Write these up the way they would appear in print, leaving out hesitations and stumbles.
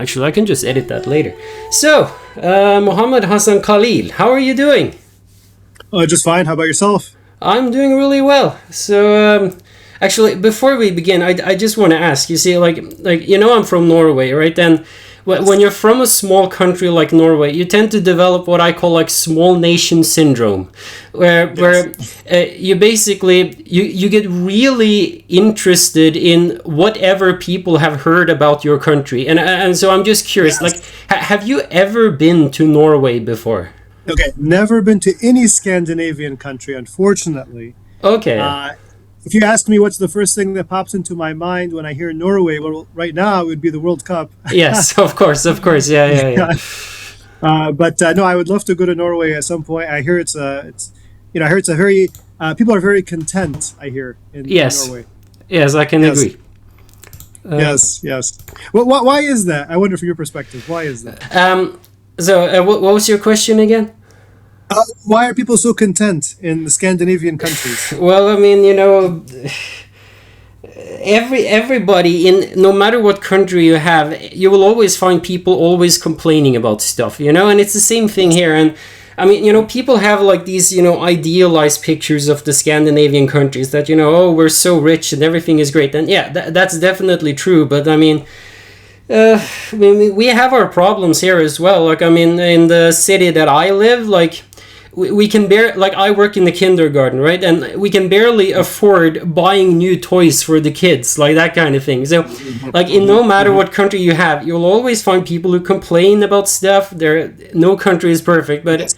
actually. I can just edit that later. So, Mohammed Hassan Khalil, how are you doing? Just fine. How about yourself? I'm doing really well. So, actually, before we begin, I just want to ask. You see, like I'm from Norway, right? And when you're from a small country like Norway, you tend to develop what I call like small nation syndrome, where you basically you get really interested in whatever people have heard about your country, and so I'm just curious, like, have you ever been to Norway before? Okay, never been to any Scandinavian country, unfortunately. Okay. If you ask me what's the first thing that pops into my mind when I hear Norway, well, right now it would be the World Cup. Yes, of course, yeah. But no, I would love to go to Norway at some point. I hear I hear it's a very people are very content. I hear in Norway. Yes, I can agree. Yes. Well, why is that? I wonder from your perspective, why is that? So, what was your question again? Why are people so content in the Scandinavian countries? Well, I mean, everybody in no matter what country you have, you will always find people always complaining about stuff, and it's the same thing here. And I mean, people have like these, idealized pictures of the Scandinavian countries that, oh, we're so rich and everything is great. And yeah, that's definitely true. But I mean, we have our problems here as well. Like, I mean, in the city that I live, like, we can I work in the kindergarten, right? And we can barely afford buying new toys for the kids, like that kind of thing. So, like, in no matter what country you have, you'll always find people who complain about stuff. No country is perfect, but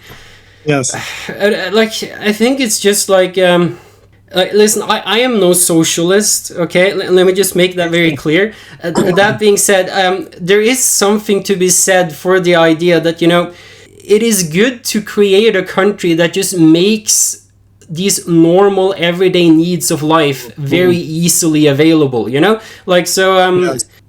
yes, I think it's just like, listen, I am no socialist, okay? Let me just make that very clear. That being said, there is something to be said for the idea that, it is good to create a country that just makes these normal everyday needs of life very easily available, Like, so,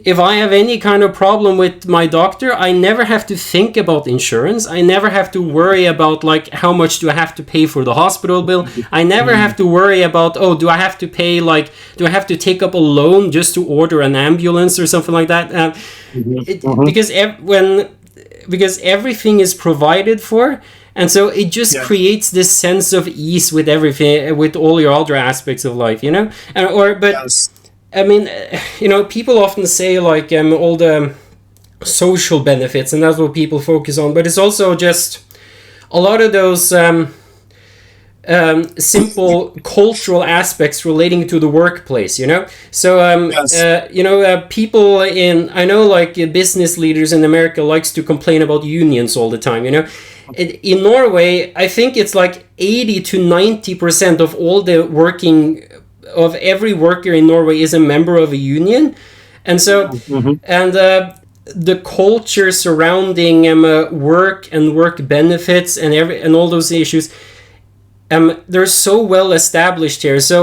if I have any kind of problem with my doctor, I never have to think about insurance. I never have to worry about, like, how much do I have to pay for the hospital bill. I never have to worry about, do I have to pay, like, do I have to take up a loan just to order an ambulance or something like that? Because everything is provided for, and so it just creates this sense of ease with everything, with all your other aspects of life, I mean, people often say, like, all the social benefits, and that's what people focus on, but it's also just a lot of those simple cultural aspects relating to the workplace, So, people I know, like, business leaders in America likes to complain about unions all the time, In Norway, I think it's like 80 to 90% of all the of every worker in Norway is a member of a union. And so, and the culture surrounding work and work benefits and all those issues, they're so well established here. So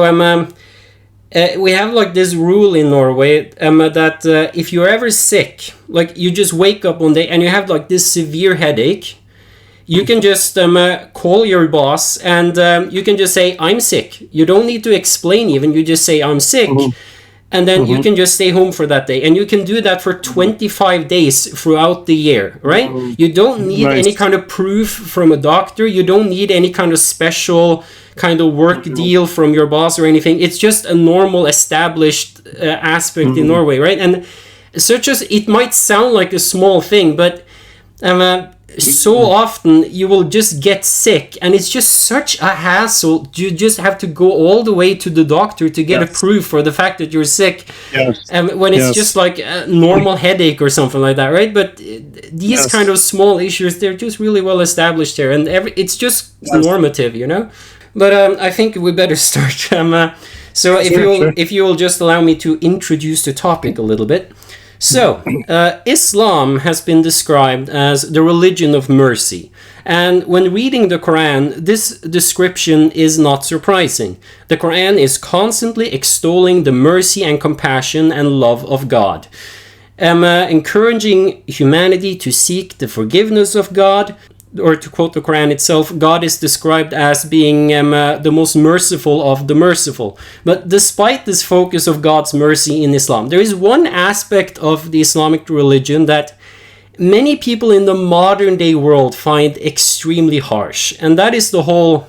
we have like this rule in Norway that if you're ever sick, like you just wake up one day and you have like this severe headache, you can just call your boss and you can just say, I'm sick. You don't need to explain even. You just say, I'm sick. And then you can just stay home for that day. And you can do that for 25 days throughout the year, right? You don't need any kind of proof from a doctor. You don't need any kind of special kind of work deal from your boss or anything. It's just a normal established aspect in Norway, right? And it might sound like a small thing, but so often you will just get sick, and it's just such a hassle. You just have to go all the way to the doctor to get a proof for the fact that you're sick, when it's just like a normal headache or something like that, right? But these kind of small issues, they're just really well established here, and it's just normative, But I think we better start. So if you will just allow me to introduce the topic a little bit. So, Islam has been described as the religion of mercy. And when reading the Quran, this description is not surprising. The Quran is constantly extolling the mercy and compassion and love of God, encouraging humanity to seek the forgiveness of God. Or to quote the Quran itself, God is described as being the most merciful of the merciful. But despite this focus of God's mercy in Islam, there is one aspect of the Islamic religion that many people in the modern day world find extremely harsh. And that is the whole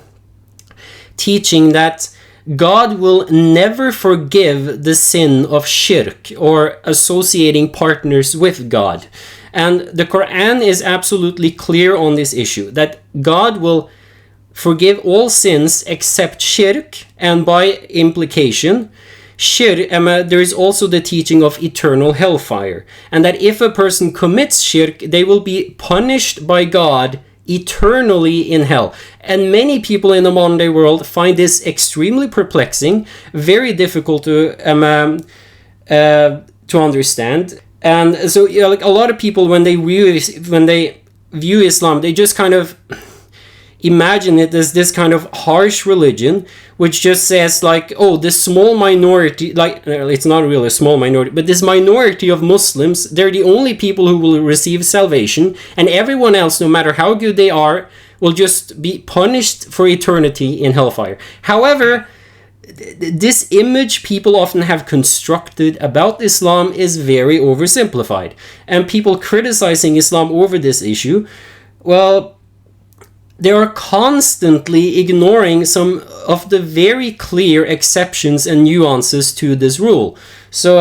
teaching that God will never forgive the sin of shirk, or associating partners with God. And the Quran is absolutely clear on this issue, that God will forgive all sins except shirk, and by implication, shirk, there is also the teaching of eternal hellfire, and that if a person commits shirk, they will be punished by God eternally in hell. And many people in the modern day world find this extremely perplexing, very difficult to understand. And so, like a lot of people, when they view Islam, they just kind of imagine it as this kind of harsh religion, which just says like, oh, this small minority, like it's not really a small minority, but this minority of Muslims, they're the only people who will receive salvation, and everyone else, no matter how good they are, will just be punished for eternity in hellfire. However, this image people often have constructed about Islam is very oversimplified, and people criticizing Islam over this issue, well, they are constantly ignoring some of the very clear exceptions and nuances to this rule. So,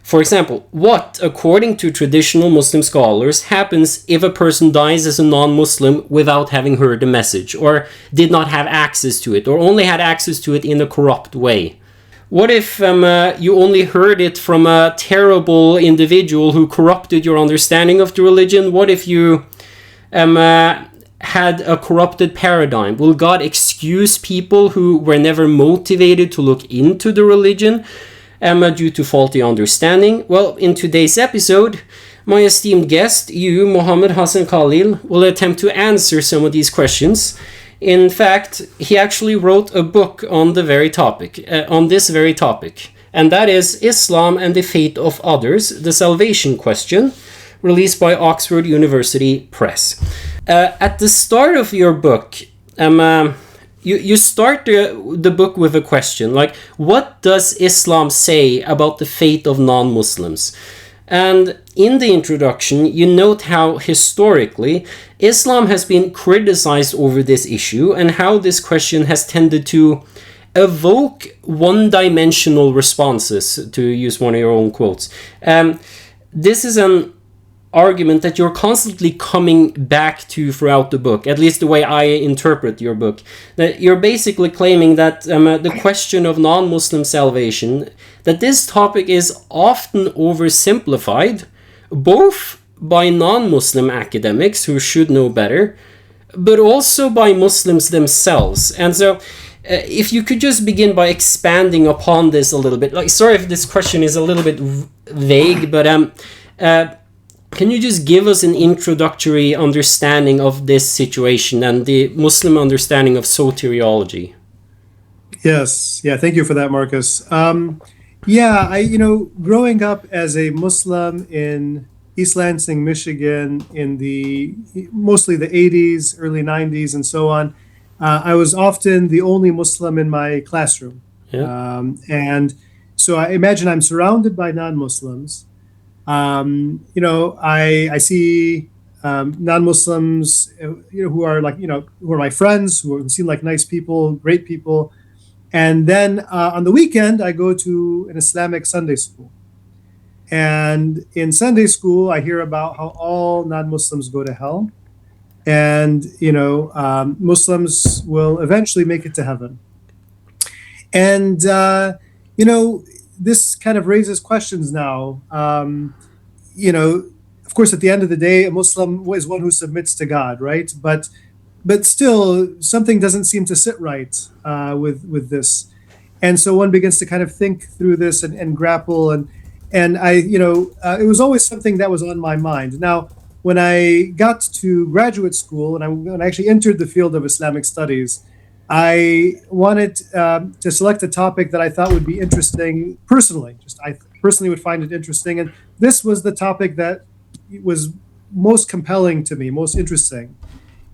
for example, what, according to traditional Muslim scholars, happens if a person dies as a non-Muslim without having heard the message, or did not have access to it, or only had access to it in a corrupt way? What if you only heard it from a terrible individual who corrupted your understanding of the religion? What if you had a corrupted paradigm? Will God excuse people who were never motivated to look into the religion due to faulty understanding? Well, in today's episode, my esteemed guest, you, Mohammed Hassan Khalil, will attempt to answer some of these questions. In fact, he actually wrote a book on the very topic, on this very topic, and that is Islam and the Fate of Others, the Salvation Question, released by Oxford University Press. At the start of your book, you start the book with a question, like, what does Islam say about the fate of non-Muslims? And in the introduction, you note how historically Islam has been criticized over this issue, and how this question has tended to evoke one-dimensional responses, to use one of your own quotes. This is an argument that you're constantly coming back to throughout the book, at least the way I interpret your book. That you're basically claiming that the question of non-Muslim salvation, that this topic is often oversimplified, both by non-Muslim academics who should know better, but also by Muslims themselves. And so if you could just begin by expanding upon this a little bit. Like, sorry if this question is a little bit vague, but can you just give us an introductory understanding of this situation and the Muslim understanding of soteriology? Yes. Yeah. Thank you for that, Marcus. Growing up as a Muslim in East Lansing, Michigan, in mostly the 80s, early 90s, and so on, I was often the only Muslim in my classroom. Yeah. And so I imagine I'm surrounded by non-Muslims. I see non-Muslims, who are who are my friends, who seem like nice people, great people. And then on the weekend, I go to an Islamic Sunday school. And in Sunday school, I hear about how all non-Muslims go to hell. And, Muslims will eventually make it to heaven. And, this kind of raises questions now. Of course, at the end of the day, a Muslim is one who submits to God, right? But still, something doesn't seem to sit right with this. And so one begins to kind of think through this and grapple. And it was always something that was on my mind. Now, when I got to graduate school and when I actually entered the field of Islamic studies, I wanted to select a topic that I thought would be interesting personally. I personally would find it interesting. And this was the topic that was most compelling to me, most interesting.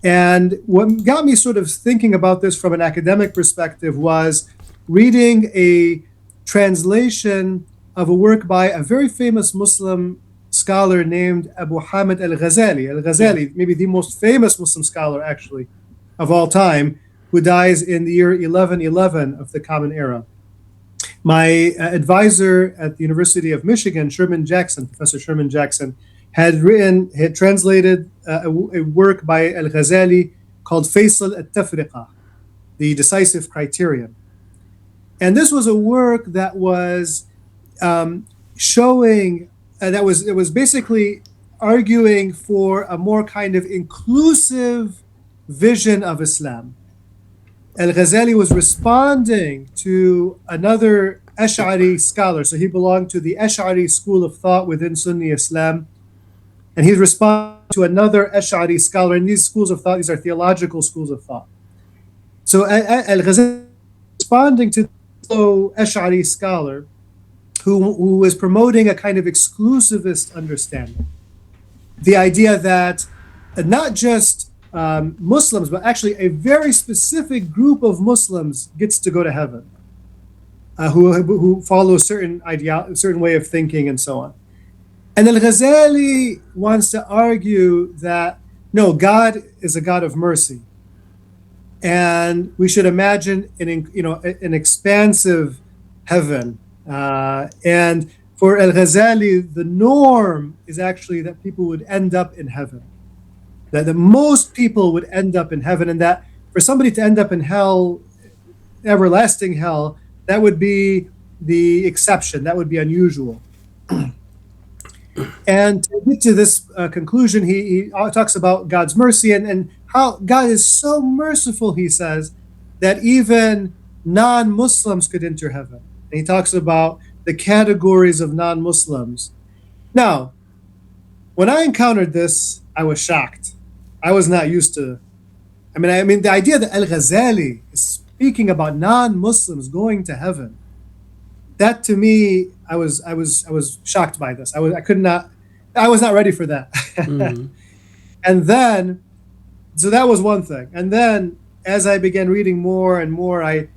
And what got me sort of thinking about this from an academic perspective was reading a translation of a work by a very famous Muslim scholar named Abu Hamid al-Ghazali. Al-Ghazali, maybe the most famous Muslim scholar actually of all time, who dies in the year 1111 of the Common Era. My advisor at the University of Michigan, Professor Sherman Jackson, had translated a work by al-Ghazali called Faisal al-Tafriqa, the Decisive Criterion. And this was a work that was showing, it was basically arguing for a more kind of inclusive vision of Islam. Al-Ghazali was responding to another Ash'ari scholar. So he belonged to the Ash'ari school of thought within Sunni Islam. And he's responding to another Ash'ari scholar. And these schools of thought, these are theological schools of thought. So Al-Ghazali responding to the Ash'ari scholar who was promoting a kind of exclusivist understanding. The idea that not just Muslims, but actually a very specific group of Muslims gets to go to heaven, who follow a certain certain way of thinking and so on. And Al-Ghazali wants to argue that no, God is a God of mercy, and we should imagine an expansive heaven. And for Al-Ghazali, the norm is actually that people would end up in heaven. That most people would end up in heaven, and that for somebody to end up in hell, everlasting hell, that would be the exception. That would be unusual. And to get to this conclusion, he talks about God's mercy and how God is so merciful, he says, that even non-Muslims could enter heaven. And he talks about the categories of non-Muslims. Now, when I encountered this, I was shocked. I was not used to. I mean, the idea that Al-Ghazali is speaking about non-Muslims going to heaven, that to me, I was shocked by this. I was not ready for that. Mm-hmm. And then, so that was one thing. And then, as I began reading more and more, I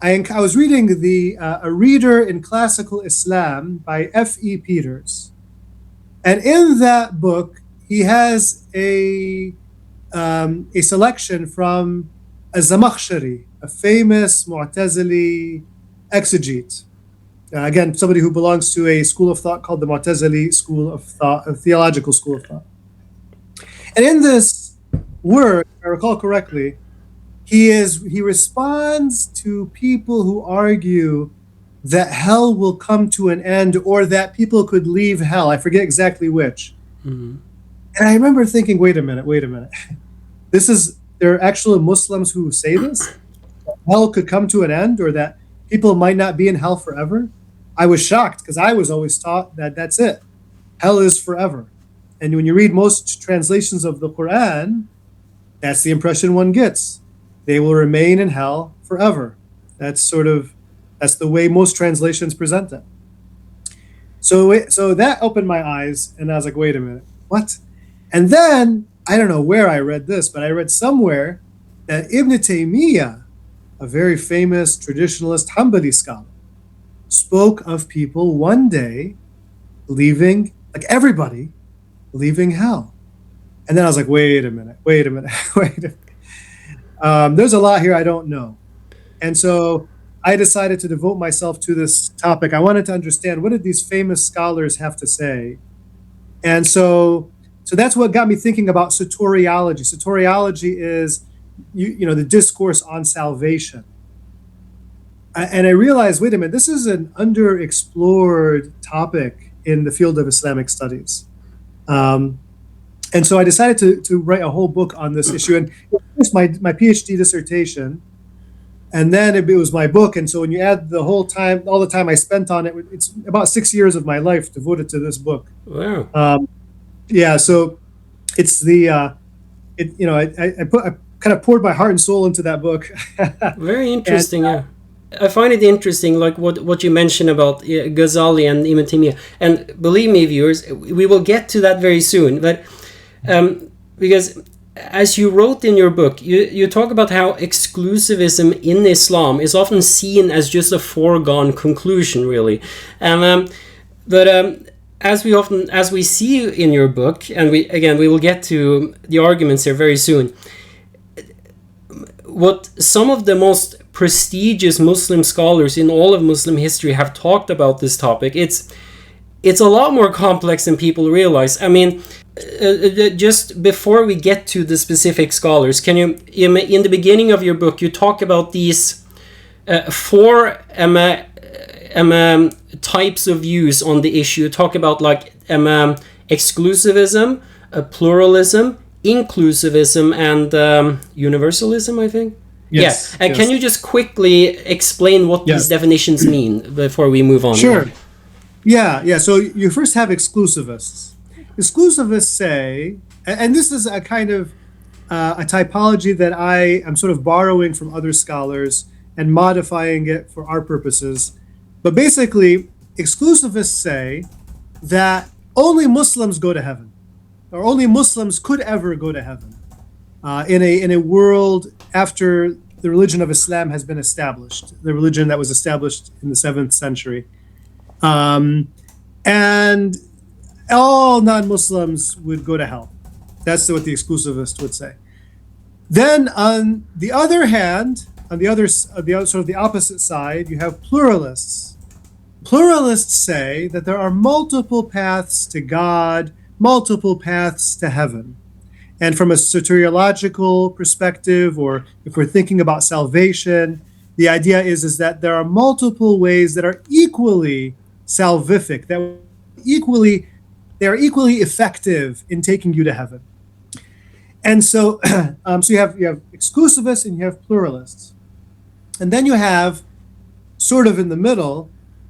was reading a Reader in Classical Islam by F.E. Peters, and in that book he has a selection from Az-Zamakhshari, a famous Mu'tazili exegete. Again, somebody who belongs to a school of thought called the Mu'tazili school of thought, a theological school of thought. And in this work, if I recall correctly, he responds to people who argue that hell will come to an end, or that people could leave hell. I forget exactly which. Mm-hmm. And I remember thinking, wait a minute. There are actual Muslims who say this? That hell could come to an end, or that people might not be in hell forever? I was shocked, because I was always taught that that's it. Hell is forever. And when you read most translations of the Quran, that's the impression one gets. They will remain in hell forever. That's the way most translations present it. So that opened my eyes, and I was like, wait a minute, what? And then, I don't know where I read this, but I read somewhere that Ibn Taymiyyah, a very famous traditionalist Hanbali scholar, spoke of people one day leaving, like everybody, leaving hell. And then I was like, wait a minute. There's a lot here I don't know. And so I decided to devote myself to this topic. I wanted to understand, what did these famous scholars have to say? And so that's what got me thinking about soteriology. Soteriology is, the discourse on salvation. And I realized, wait a minute, this is an underexplored topic in the field of Islamic studies. And so I decided to write a whole book on this issue. And it was my PhD dissertation, and then it was my book. And so when you add all the time I spent on it, it's about 6 years of my life devoted to this book. Wow. Yeah, so it's I kind of poured my heart and soul into that book. Very interesting. Yeah, I find it interesting, like what you mentioned about Ghazali and Ibn Taymiyyah. And believe me, viewers, we will get to that very soon. But because as you wrote in your book, you talk about how exclusivism in Islam is often seen as just a foregone conclusion, really. But as we see in your book, and we will get to the arguments here very soon. What some of the most prestigious Muslim scholars in all of Muslim history have talked about this topic, it's a lot more complex than people realize. I mean, just before we get to the specific scholars, can you, in the beginning of your book, you talk about these four types of views on the issue. You talk about like exclusivism, pluralism, inclusivism, and universalism, I think. Yes. Yeah. Can you just quickly explain what these definitions mean before we move on? Sure. Yeah. So you first have exclusivists. Exclusivists say, and this is a kind of a typology that I am sort of borrowing from other scholars and modifying it for our purposes. But basically, exclusivists say that only Muslims go to heaven, or only Muslims could ever go to heaven in a world after the religion of Islam has been established, the religion that was established in the 7th century. And all non-Muslims would go to hell. That's what the exclusivist would say. Then on the other hand, on the other sort of the opposite side, you have pluralists. Pluralists say that there are multiple paths to God, multiple paths to heaven. And from a soteriological perspective, or if we're thinking about salvation, the idea is that there are multiple ways that are equally salvific, that they are equally effective in taking you to heaven. And so, so you have exclusivists and you have pluralists. And then you have, sort of in the middle,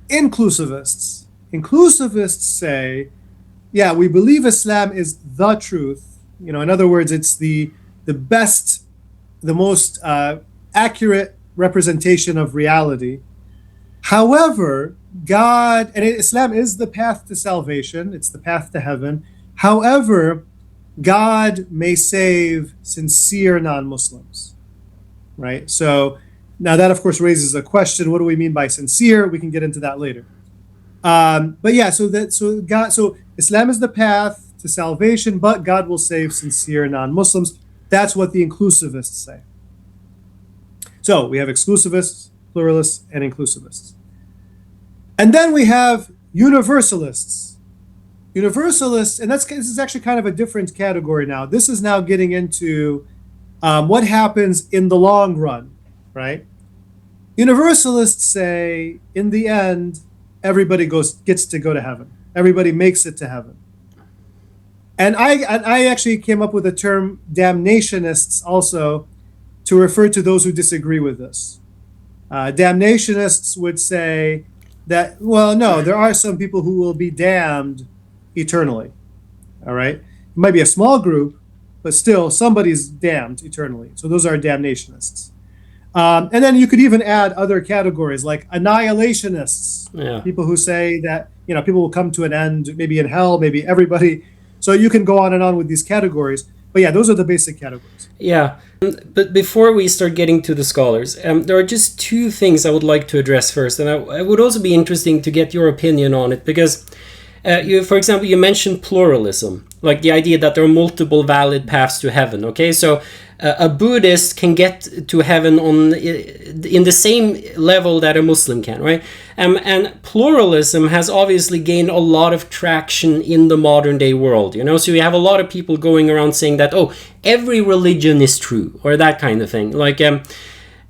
inclusivists. Inclusivists say, yeah, we believe Islam is the truth. In other words, it's the best, the most accurate representation of reality. However, God, and Islam is the path to salvation. It's the path to heaven. However, God may save sincere non-Muslims, right? So now that, of course, raises a question. What do we mean by sincere? We can get into that later. But yeah, so Islam is the path to salvation, but God will save sincere non-Muslims. That's what the inclusivists say. So we have exclusivists, pluralists, and inclusivists. And then we have universalists. Universalists, and this is actually kind of a different category now. This is now getting into what happens in the long run, right? Universalists say, in the end, everybody gets to go to heaven. Everybody makes it to heaven. And I actually came up with the term damnationists also to refer to those who disagree with this. Damnationists would say that, well, no, there are some people who will be damned eternally. All right? It might be a small group, but still somebody's damned eternally. So those are damnationists. And then you could even add other categories like annihilationists, people who say that, people will come to an end, maybe in hell, maybe everybody. So you can go on and on with these categories. But yeah, those are the basic categories. Yeah. But before we start getting to the scholars, there are just two things I would like to address first. And it would also be interesting to get your opinion on it. Because, for example, you mentioned pluralism, like the idea that there are multiple valid paths to heaven. Okay, so a Buddhist can get to heaven in the same level that a Muslim can, right? And pluralism has obviously gained a lot of traction in the modern day world, So you have a lot of people going around saying that, oh, every religion is true, or that kind of thing. Like, and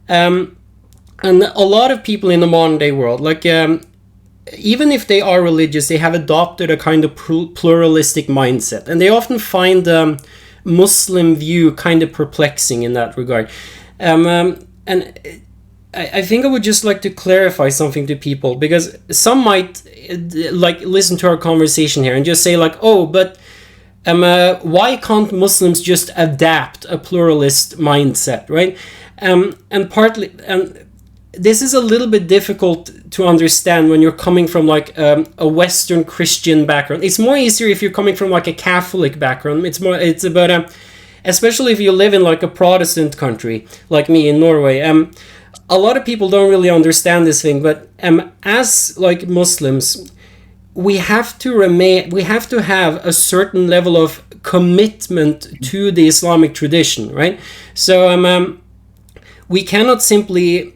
a lot of people in the modern day world, like, even if they are religious, they have adopted a kind of pluralistic mindset, and they often find Muslim view kind of perplexing in that regard. And I think I would just like to clarify something to people, because some might like listen to our conversation here and just say like, oh, but why can't Muslims just adapt a pluralist mindset, right? And partly, this is a little bit difficult to understand when you're coming from like a Western Christian background. It's more easier if you're coming from like a Catholic background. It's about especially if you live in like a Protestant country like me in Norway. A lot of people don't really understand this thing, but as like Muslims, we have to have a certain level of commitment to the Islamic tradition, right? So we cannot simply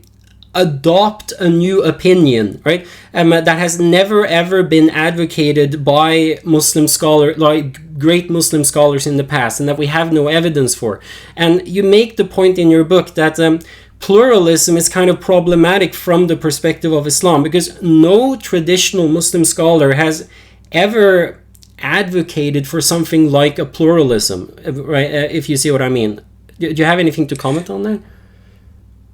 adopt a new opinion, right? That has never ever been advocated by Muslim scholars, like great Muslim scholars in the past, and that we have no evidence for. And you make the point in your book that pluralism is kind of problematic from the perspective of Islam, because no traditional Muslim scholar has ever advocated for something like a pluralism, right? If you see what I mean. Do you have anything to comment on that?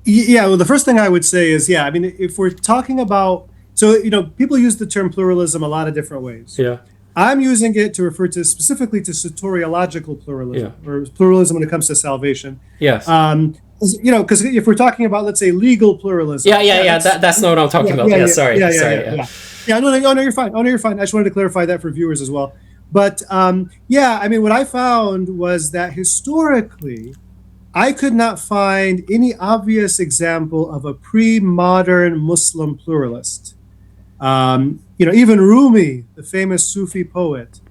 Yeah, well, the first thing I would say is, I mean, if we're talking about, so, people use the term pluralism a lot of different ways. Yeah. I'm using it to refer to specifically to soteriological pluralism, or pluralism when it comes to salvation. Yes. Because if we're talking about, let's say, legal pluralism. That's not what I'm talking about. Sorry. No, you're fine. You're fine. I just wanted to clarify that for viewers as well. But I mean, what I found was that historically, I could not find any obvious example of a pre-modern Muslim pluralist. Even Rumi, the famous Sufi poet,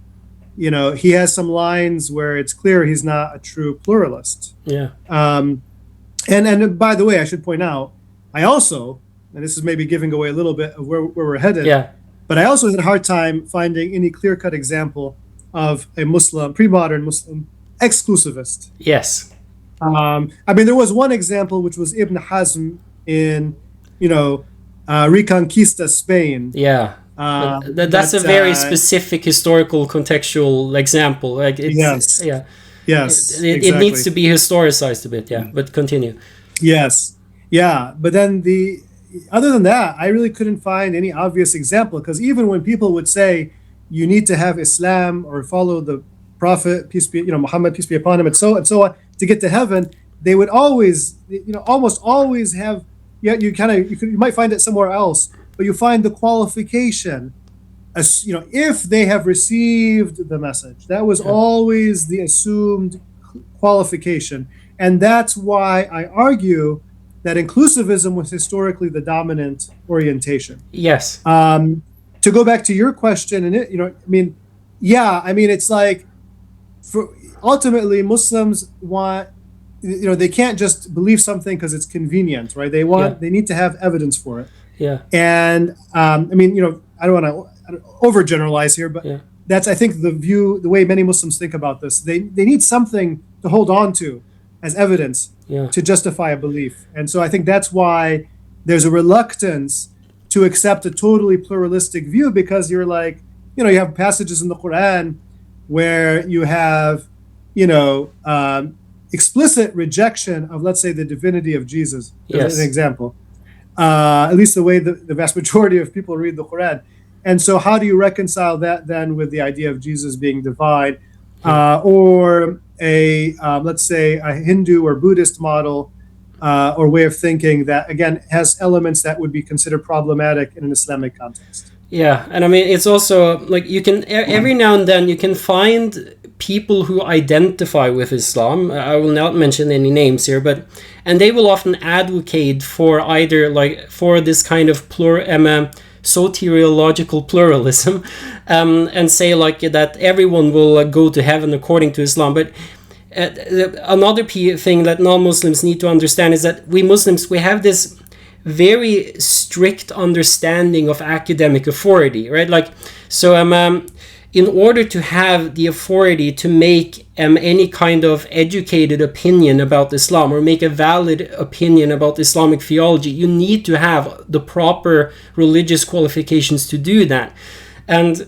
he has some lines where it's clear he's not a true pluralist. Yeah. And by the way, I should point out, I also, and this is maybe giving away a little bit of where we're headed, but I also had a hard time finding any clear-cut example of a Muslim, pre-modern Muslim exclusivist. Yes. I mean, there was one example, which was Ibn Hazm in, Reconquista Spain. Yeah. That's a very specific historical contextual example. Like yes. Yeah. Yes. It needs to be historicized a bit. Yeah. But continue. Yes. Yeah. But then other than that, I really couldn't find any obvious example, because even when people would say you need to have Islam or follow the Prophet, peace be, Muhammad, peace be upon him, and so on, to get to heaven, they would always, almost always have, you might find it somewhere else, but you find the qualification, as if they have received the message. That was always the assumed qualification, and that's why I argue that inclusivism was historically the dominant orientation. Yes. To go back to your question, and it's like, ultimately, Muslims want, they can't just believe something because it's convenient, right? They need to have evidence for it. Yeah. And I don't want to overgeneralize here, but that's, I think, the way many Muslims think about this. They need something to hold on to as evidence to justify a belief. And so I think that's why there's a reluctance to accept a totally pluralistic view, because you're like, you have passages in the Quran where you have, explicit rejection of, let's say, the divinity of Jesus, as an example. At least the way the vast majority of people read the Quran. And so how do you reconcile that then with the idea of Jesus being divine? Or let's say, a Hindu or Buddhist model or way of thinking that, again, has elements that would be considered problematic in an Islamic context. Yeah, and I mean, it's also like you can every now and then you can find people who identify with Islam. I will not mention any names here, and they will often advocate for either for this kind of soteriological pluralism, and say that everyone will go to heaven according to Islam. But another thing that non-Muslims need to understand is that we Muslims, we have this very strict understanding of academic authority, right? In order to have the authority to make any kind of educated opinion about Islam, or make a valid opinion about Islamic theology, you need to have the proper religious qualifications to do that. And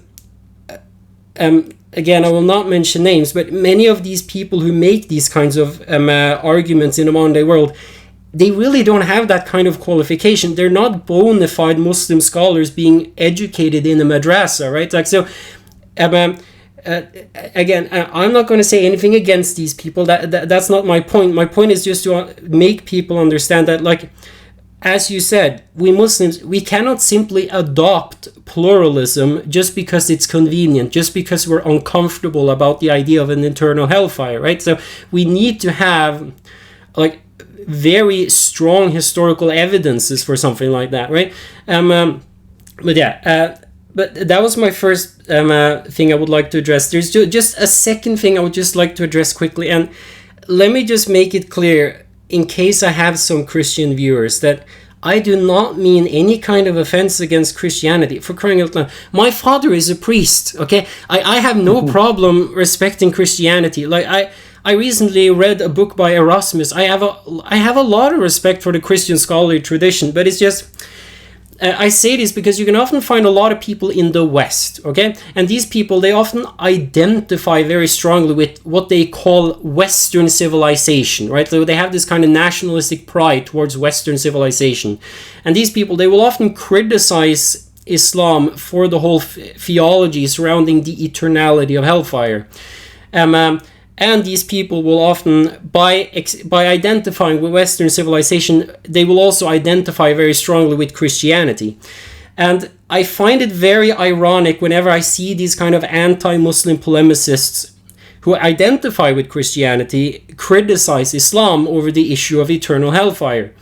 again, I will not mention names, but many of these people who make these kinds of arguments in the modern day world, they really don't have that kind of qualification. They're not bona fide Muslim scholars being educated in a madrasa, right? Again, I'm not going to say anything against these people. That's not my point. My point is just to make people understand that, as you said, we Muslims, we cannot simply adopt pluralism just because it's convenient, just because we're uncomfortable about the idea of an eternal hellfire, right? So we need to have very strong historical evidences for something like that, right? but that was my first thing I would like to address. There's just a second thing I would just like to address quickly, and let me just make it clear, in case I have some Christian viewers, that I do not mean any kind of offense against Christianity. For crying out loud, my father is a priest. Okay, I have no problem respecting Christianity. Like I recently read a book by Erasmus. I have a lot of respect for the Christian scholarly tradition, but it's just. I say this because you can often find a lot of people in the West, okay? And these people, they often identify very strongly with what they call Western civilization, right? So they have this kind of nationalistic pride towards Western civilization. And these people, they will often criticize Islam for the whole theology surrounding the eternality of hellfire. And these people will often, by identifying with Western civilization, they will also identify very strongly with Christianity. And I find it very ironic whenever I see these kind of anti-Muslim polemicists who identify with Christianity criticize Islam over the issue of eternal hellfire.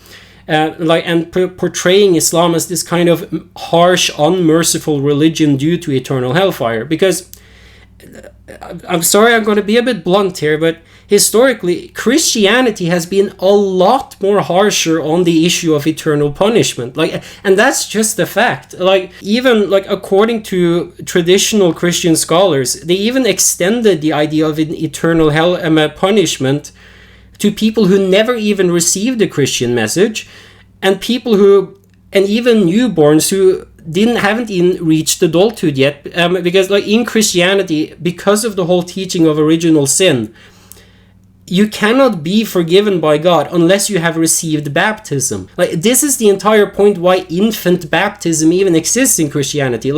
Portraying Islam as this kind of harsh, unmerciful religion due to eternal hellfire. Because I'm sorry, I'm going to be a bit blunt here, but historically, Christianity has been a lot more harsher on the issue of eternal punishment. And that's just a fact. Even according to traditional Christian scholars, they even extended the idea of an eternal hell punishment to people who never even received the Christian message, and even newborns who haven't even reached adulthood yet, because in Christianity, because of the whole teaching of original sin, you cannot be forgiven by God unless you have received baptism. This is the entire point why infant baptism even exists in Christianity.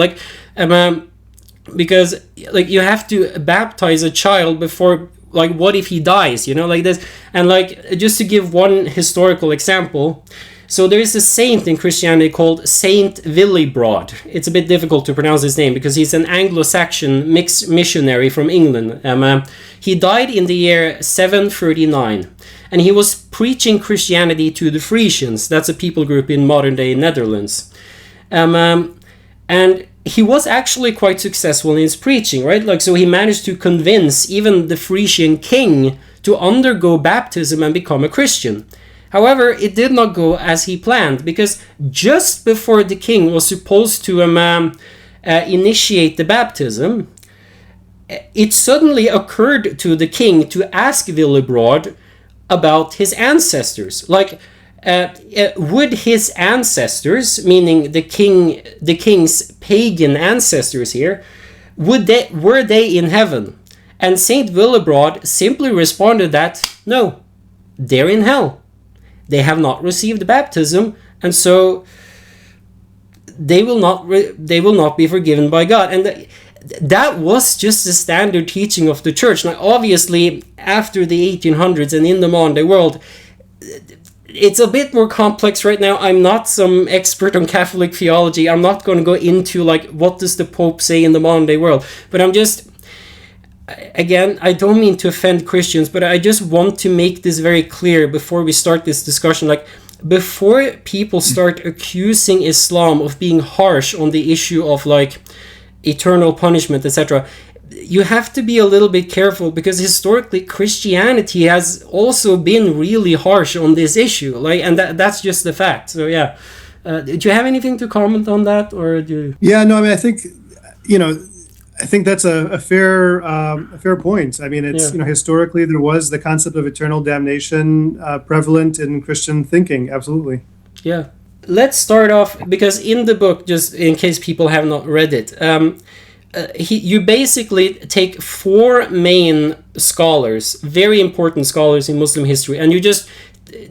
Because you have to baptize a child before, what if he dies, this. And just to give one historical example, so there is a saint in Christianity called Saint Willibrord. It's a bit difficult to pronounce his name because he's an Anglo-Saxon mixed missionary from England. He died in the year 739, and he was preaching Christianity to the Frisians. That's a people group in modern-day Netherlands. And he was actually quite successful in his preaching, right? So he managed to convince even the Frisian king to undergo baptism and become a Christian. However, it did not go as he planned, because just before the king was supposed to initiate the baptism, it suddenly occurred to the king to ask Willibrord about his ancestors. Would his ancestors, meaning the king's pagan ancestors here, were they in heaven? And Saint Willibrord simply responded that no, they're in hell. They have not received baptism, and so they will not be forgiven by God. And that was just the standard teaching of the church. Now, obviously, after the 1800s and in the modern day world, it's a bit more complex right now. I'm not some expert on Catholic theology. I'm not going to go into what does the Pope say in the modern day world. But again, I don't mean to offend Christians, but I just want to make this very clear before we start this discussion. Before people start accusing Islam of being harsh on the issue of eternal punishment, etc., you have to be a little bit careful, because historically Christianity has also been really harsh on this issue. And that's just the fact. So yeah, do you have anything to comment on that, or do you... Yeah, no, I mean, I think that's a fair point. I mean, it's historically there was the concept of eternal damnation prevalent in Christian thinking. Absolutely. Yeah. Let's start off, because in the book, just in case people have not read it, you basically take four main scholars, very important scholars in Muslim history, and you just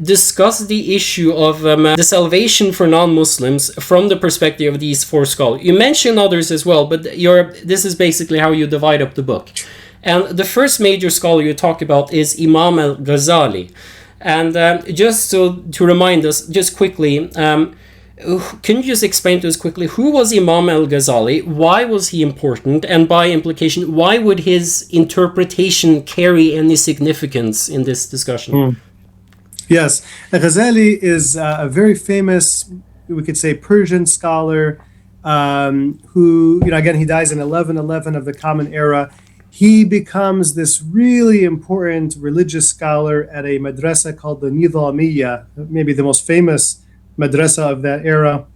discuss the issue of the salvation for non-Muslims from the perspective of these four scholars. You mention others as well, but this is basically how you divide up the book. And the first major scholar you talk about is Imam al-Ghazali. And just to remind us, just quickly, can you just explain to us quickly, who was Imam al-Ghazali, why was he important, and by implication, why would his interpretation carry any significance in this discussion? Yes, Ghazali is a very famous, we could say, Persian scholar who, again, he dies in 1111 of the Common Era. He becomes this really important religious scholar at a madrasa called the Nizamiya, maybe the most famous madrasa of that era.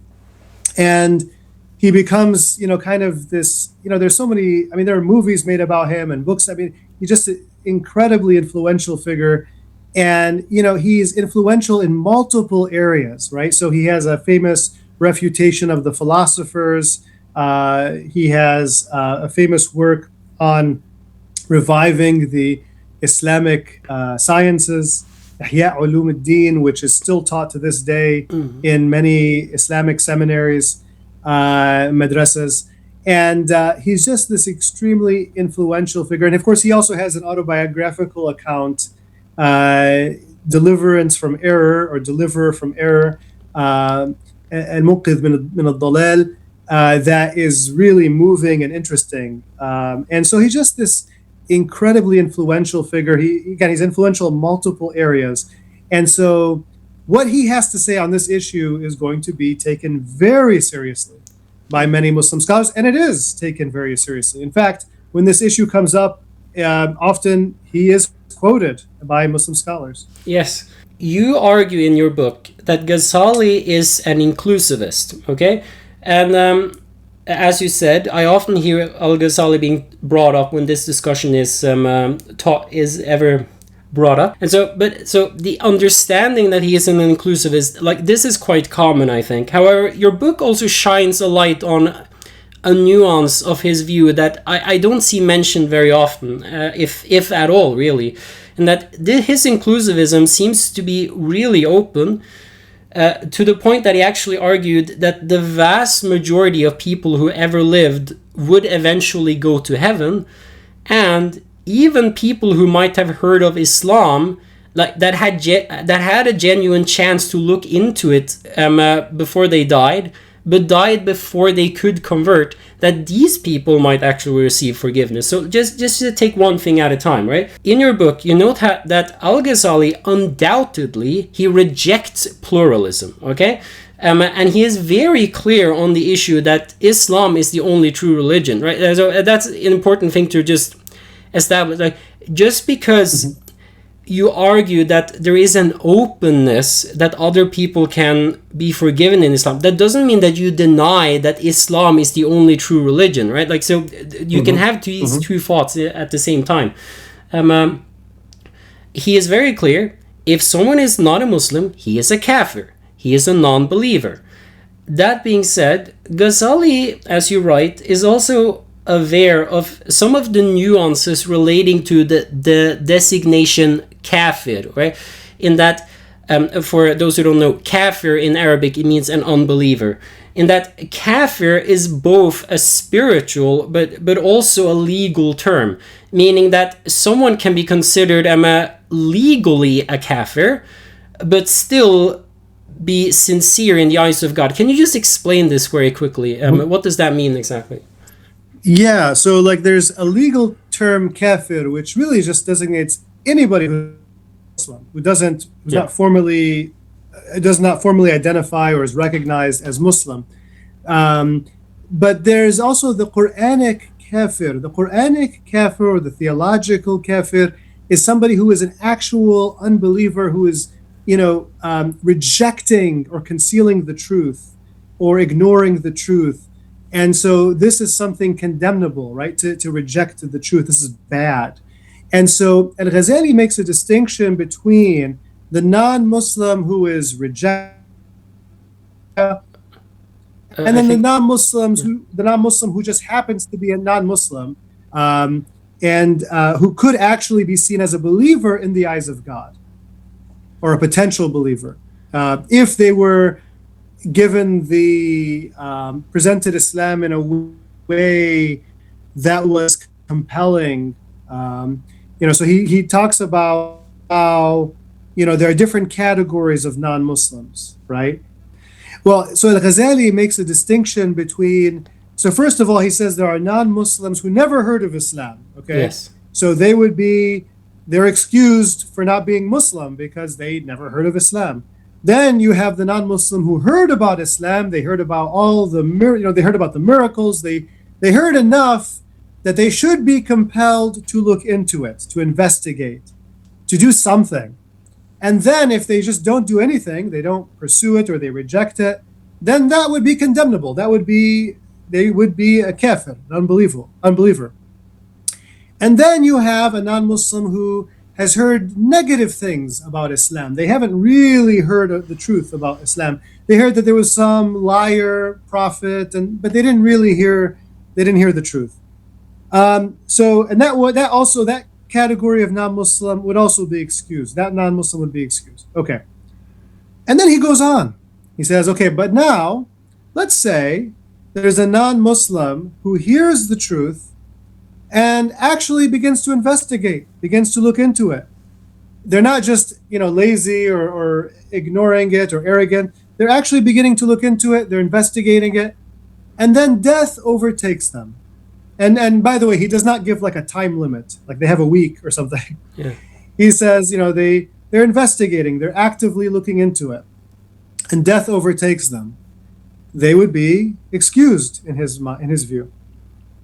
And he becomes, kind of this, there's so many, there are movies made about him and books. He's just an incredibly influential figure. And, he's influential in multiple areas, right? So he has a famous refutation of the philosophers. He has a famous work on reviving the Islamic sciences, Ihya Ulum ad-Din, which is still taught to this day in many Islamic seminaries, madrasas. And he's just this extremely influential figure. And of course, he also has an autobiographical account, Deliverance from Error, or Deliverer from Error, Al-Muqidh min al-Dalal, that is really moving and interesting. And so he's just this incredibly influential figure. He's influential in multiple areas. And so what he has to say on this issue is going to be taken very seriously by many Muslim scholars, and it is taken very seriously. In fact, when this issue comes up, often he is quoted by Muslim scholars. Yes. You argue in your book that Ghazali is an inclusivist, okay? And as you said, I often hear Al-Ghazali being brought up when this discussion is ever brought up. And so the understanding that he is an inclusivist, like, this is quite common, I think. However, your book also shines a light on a nuance of his view that I don't see mentioned very often, if at all, really. And that his inclusivism seems to be really open, to the point that he actually argued that the vast majority of people who ever lived would eventually go to heaven, and even people who might have heard of Islam, like that had a genuine chance to look into it before they died, but died before they could convert, that these people might actually receive forgiveness. So just to take one thing at a time, right? In your book, you note that Al-Ghazali undoubtedly, he rejects pluralism, okay? And he is very clear on the issue that Islam is the only true religion, right? So that's an important thing to just establish. Like, just because you argue that there is an openness that other people can be forgiven in Islam, that doesn't mean that you deny that Islam is the only true religion, right? Like, so you can have these two thoughts at the same time. He is very clear. If someone is not a Muslim, he is a kafir. He is a non-believer. That being said, Ghazali, as you write, is also aware of some of the nuances relating to the designation kafir, right? In that, for those who don't know, kafir in Arabic, it means an unbeliever. In that, kafir is both a spiritual but also a legal term, meaning that someone can be considered legally a kafir, but still be sincere in the eyes of God. Can you just explain this very quickly? What does that mean exactly? Yeah, so like there's a legal term kafir, which really just designates anybody who's Muslim, who does not formally identify or is recognized as Muslim. But there's also the Quranic kafir. The Quranic kafir, or the theological kafir, is somebody who is an actual unbeliever, who is, rejecting or concealing the truth or ignoring the truth. And so this is something condemnable, right? To reject the truth. This is bad. And so Al-Ghazali makes a distinction between the non-Muslim who is rejected, and then the non-Muslim who just happens to be a non-Muslim, and who could actually be seen as a believer in the eyes of God, or a potential believer, if they were given the presented Islam in a way that was compelling. So he talks about how, there are different categories of non-Muslims, right? Well, so Al-Ghazali makes a distinction between, so first of all, he says there are non-Muslims who never heard of Islam, okay? Yes. So they're excused for not being Muslim because they never heard of Islam. Then you have the non-Muslim who heard about Islam. They heard about all the they heard about the miracles. They heard enough that they should be compelled to look into it, to investigate, to do something. And then if they just don't do anything, they don't pursue it or they reject it, then that would be condemnable. They would be a kafir, an unbeliever. And then you have a non-Muslim who has heard negative things about Islam. They haven't really heard the truth about Islam. They heard that there was some liar prophet, but they didn't hear the truth. That category of non-Muslim would also be excused. That non-Muslim would be excused. Okay. And then he goes on. He says, okay, but now let's say there's a non-Muslim who hears the truth and actually begins to investigate, begins to look into it. They're not just, lazy or ignoring it or arrogant. They're actually beginning to look into it. They're investigating it. And then death overtakes them. And by the way, he does not give like a time limit, like they have a week or something. Yeah. He says, they're investigating, they're actively looking into it, and death overtakes them. They would be excused in his view,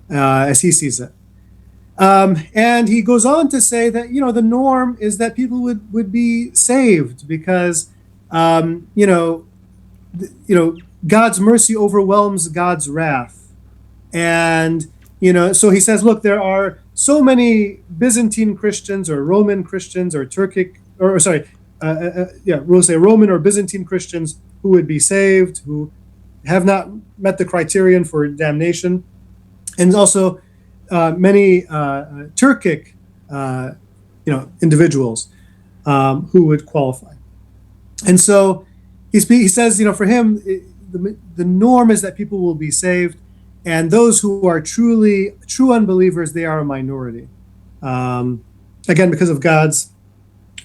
as he sees it. And he goes on to say that the norm is that people would be saved because God's mercy overwhelms God's wrath, and so he says, look, there are so many Byzantine Christians or Roman Christians or we'll say Roman or Byzantine Christians who would be saved, who have not met the criterion for damnation, and also many Turkic, individuals who would qualify. And so he says, for him, the norm is that people will be saved. And those who are true unbelievers, they are a minority. Again, because of God's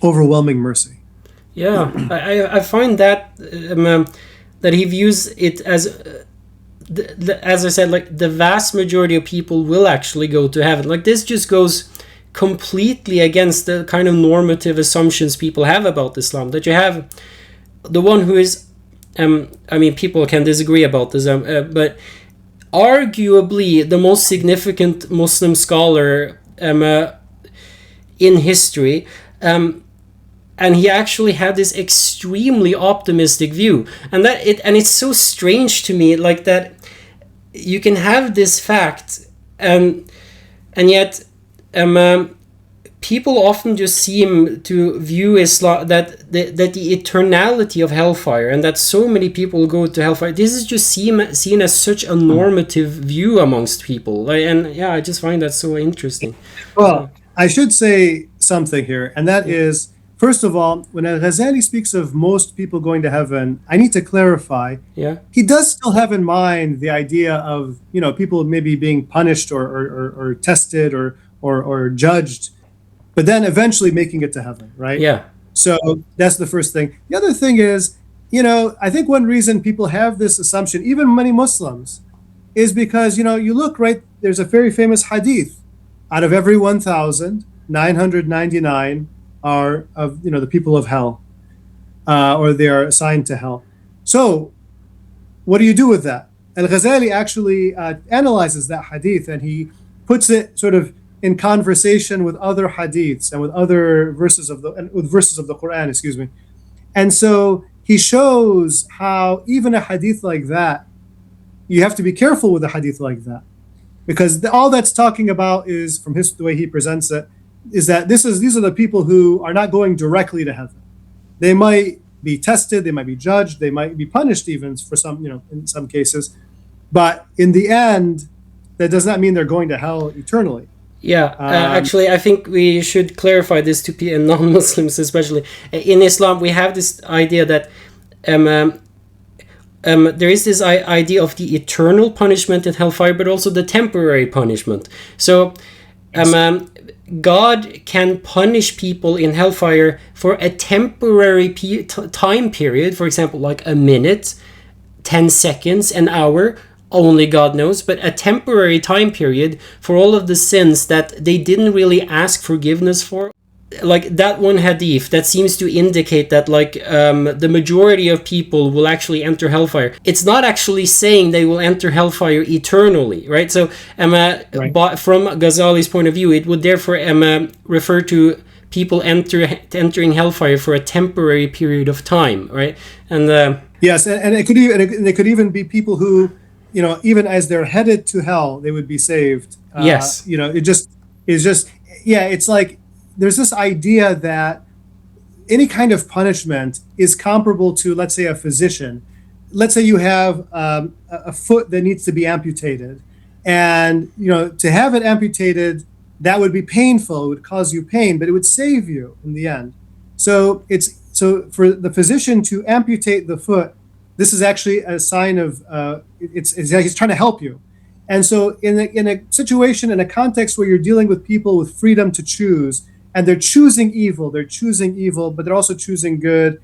overwhelming mercy. Yeah, I find that that he views it as I said, like the vast majority of people will actually go to heaven. Like this just goes completely against the kind of normative assumptions people have about Islam. That you have the one who is, people can disagree about this, but arguably the most significant Muslim scholar in history, and he actually had this extremely optimistic view, and it's so strange to me, like that you can have this fact, and yet people often just seem to view Islam that the eternality of hellfire, and that so many people go to hellfire. This is just seen as such a normative view amongst people. I just find that so interesting. Well, I should say something here, and that is, first of all, when Al-Ghazali speaks of most people going to heaven, I need to clarify. Yeah. He does still have in mind the idea of people maybe being punished or tested or judged, but then eventually making it to heaven, right? Yeah. So that's the first thing. The other thing is, I think one reason people have this assumption, even many Muslims, is because, you look, right, there's a very famous hadith. Out of every 1,999 are of, the people of hell, or they are assigned to hell. So what do you do with that? Al-Ghazali actually analyzes that hadith, and he puts it sort of in conversation with other hadiths and with other verses of the Quran, excuse me. And so he shows how even a hadith like that, you have to be careful with a hadith like that, because all that's talking about is, from the way he presents it, is that these are the people who are not going directly to heaven. They might be tested, they might be judged, they might be punished even for some, in some cases, but in the end, that does not mean they're going to hell eternally. Yeah, actually, I think we should clarify this to non-Muslims, especially. In Islam, we have this idea that there is this idea of the eternal punishment in hellfire, but also the temporary punishment. So, God can punish people in hellfire for a temporary time period, for example, like a minute, 10 seconds, an hour. Only God knows, but a temporary time period for all of the sins that they didn't really ask forgiveness for. like that one hadith that seems to indicate that like the majority of people will actually enter hellfire, it's not actually saying they will enter hellfire eternally, right? So Right. but from Ghazali's point of view, it would therefore refer to people entering hellfire for a temporary period of time, right? And Yes, and it could even be people who, even as they're headed to hell, they would be saved. yes, It just is just yeah. It's like there's this idea that any kind of punishment is comparable to, let's say, a physician. Let's say you have a foot that needs to be amputated, and to have it amputated, that would be painful. It would cause you pain, but it would save you in the end. So for the physician to amputate the foot, this is actually a sign of it's he's trying to help you. And so in a situation, in a context where you're dealing with people with freedom to choose, and they're choosing evil, but they're also choosing good.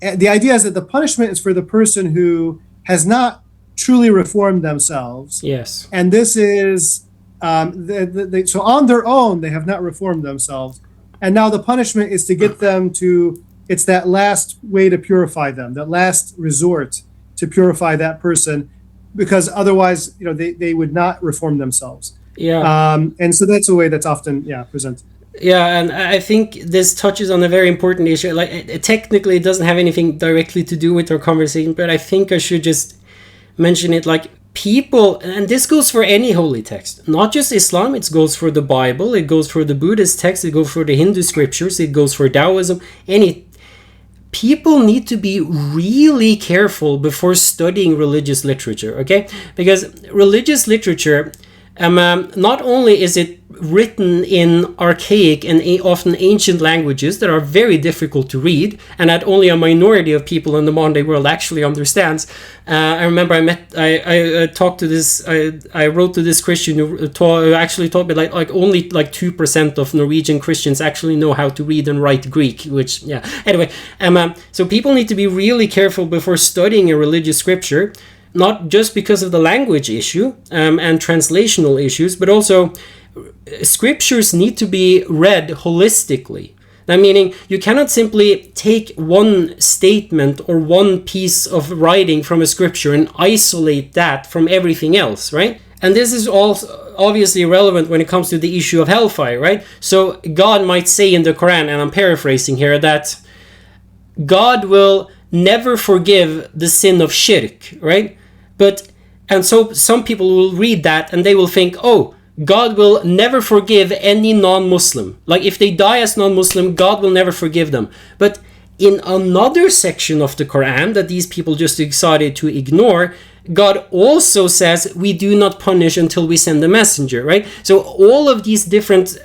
And the idea is that the punishment is for the person who has not truly reformed themselves, yes. and this is so on their own they have not reformed themselves, and now the punishment is to get them to, it's that last way to purify them, that last resort to purify that person, because otherwise they would not reform themselves. Yeah. And so that's a way that's often presented. Yeah, and I think this touches on a very important issue. Like, technically, it doesn't have anything directly to do with our conversation, but I think I should just mention it. Like, people, and this goes for any holy text, not just Islam. It goes for the Bible. It goes for the Buddhist text. It goes for the Hindu scriptures. It goes for Taoism. People need to be really careful before studying religious literature. Okay, because religious literature. Not only is it written in archaic and often ancient languages that are very difficult to read, and that only a minority of people in the modern day world actually understands. I remember I talked to this, I wrote to this Christian who actually taught me like only like 2% of Norwegian Christians actually know how to read and write Greek, which, yeah. Anyway, so people need to be really careful before studying a religious scripture, not just because of the language issue and translational issues, but also scriptures need to be read holistically. That meaning you cannot simply take one statement or one piece of writing from a scripture and isolate that from everything else, right? And this is also obviously relevant when it comes to the issue of hellfire, right? So God might say in the Quran, and I'm paraphrasing here, that God will never forgive the sin of shirk, right? And so some people will read that and they will think, oh, God will never forgive any non-Muslim. Like, if they die as non-Muslim, God will never forgive them. But in another section of the Quran that these people just decided to ignore, God also says we do not punish until we send a messenger, right? So all of these different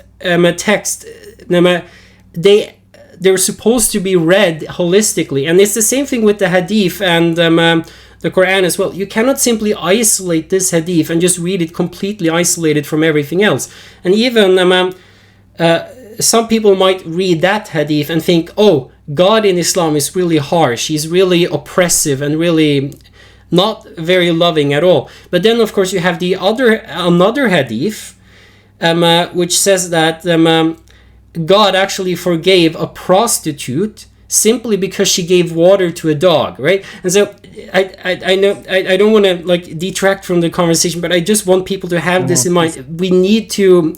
texts, they're supposed to be read holistically. And it's the same thing with the hadith and the Quran as well. You cannot simply isolate this hadith and just read it completely isolated from everything else. And even some people might read that hadith and think, oh, God in Islam is really harsh, he's really oppressive and really not very loving at all. But then of course you have another hadith which says that God actually forgave a prostitute simply because she gave water to a dog, right? And so I know I don't want to like detract from the conversation, but I just want people to have this in mind. We need to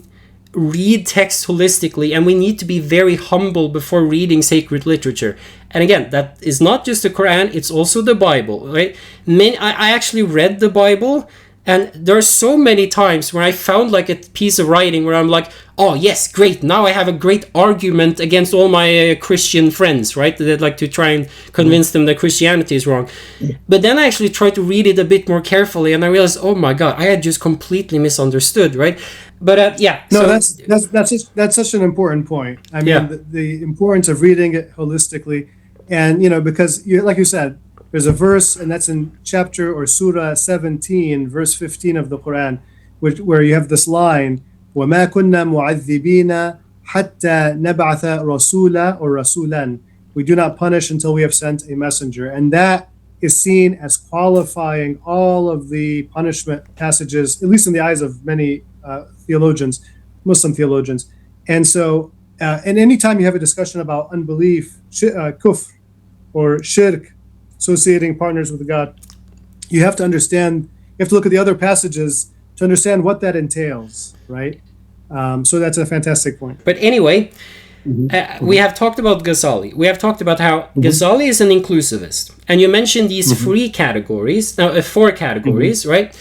read text holistically, and we need to be very humble before reading sacred literature. And again, that is not just the Quran, it's also the Bible, right? I actually read the Bible, and there are so many times where I found like a piece of writing where I'm like, oh yes, great, now I have a great argument against all my Christian friends, right? That like to try and convince them that Christianity is wrong. But then I actually tried to read it a bit more carefully, and I realized, oh my God, I had just completely misunderstood, right? But yeah. No, that's such an important point. I mean, the importance of reading it holistically, and because like you said, there's a verse, and that's in chapter or surah 17, verse 15 of the Quran, where you have this line, وَمَا كُنَّا مُعَذِّبِينَ حَتَّى نَبْعَثَ رَسُولًا or رَسُولًا. We do not punish until we have sent a messenger. And that is seen as qualifying all of the punishment passages, at least in the eyes of many theologians, Muslim theologians. And so and anytime you have a discussion about unbelief, kufr, or shirk, associating partners with God, you have to understand, you have to look at the other passages to understand what that entails, right? So that's a fantastic point. But anyway, we have talked about Ghazali. We have talked about how Ghazali is an inclusivist. And you mentioned these four categories, right?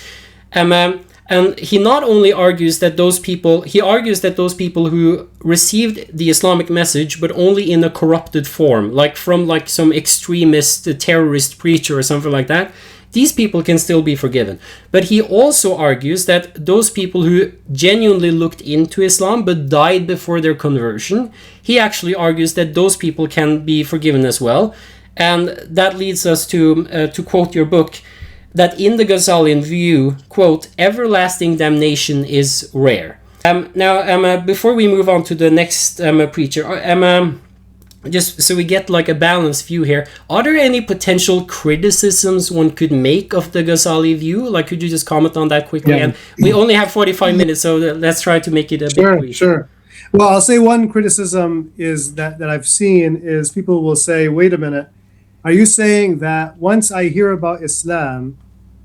And he not only argues that those people, he argues that those people who received the Islamic message, but only in a corrupted form, like from like some extremist terrorist preacher or something like that, these people can still be forgiven. But he also argues that those people who genuinely looked into Islam but died before their conversion, he actually argues that those people can be forgiven as well. And that leads us to quote your book, that in the Ghazalian view, quote, everlasting damnation is rare. Now, before we move on to the next preacher, just so we get like a balanced view here, are there any potential criticisms one could make of the Ghazali view? Like, could you just comment on that quickly? Yeah. And we only have 45 minutes, so let's try to make it a bit brief. Sure. Well, I'll say one criticism is that I've seen is people will say, wait a minute, are you saying that once I hear about Islam,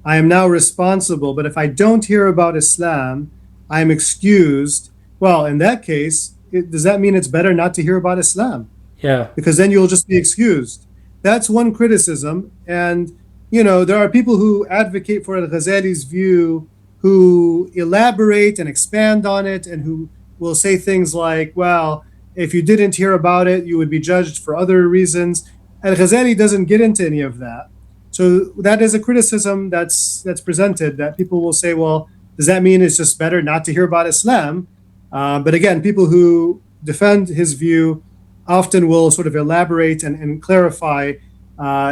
I am now responsible, but if I don't hear about Islam, I am excused? Well, in that case, does that mean it's better not to hear about Islam? Yeah. Because then you'll just be excused. That's one criticism. And, you know, there are people who advocate for Al-Ghazali's view, who elaborate and expand on it, and who will say things like, well, if you didn't hear about it, you would be judged for other reasons. Al-Ghazali doesn't get into any of that. So that is a criticism that's presented, that people will say, well, does that mean it's just better not to hear about Islam? But again, people who defend his view often will sort of elaborate and clarify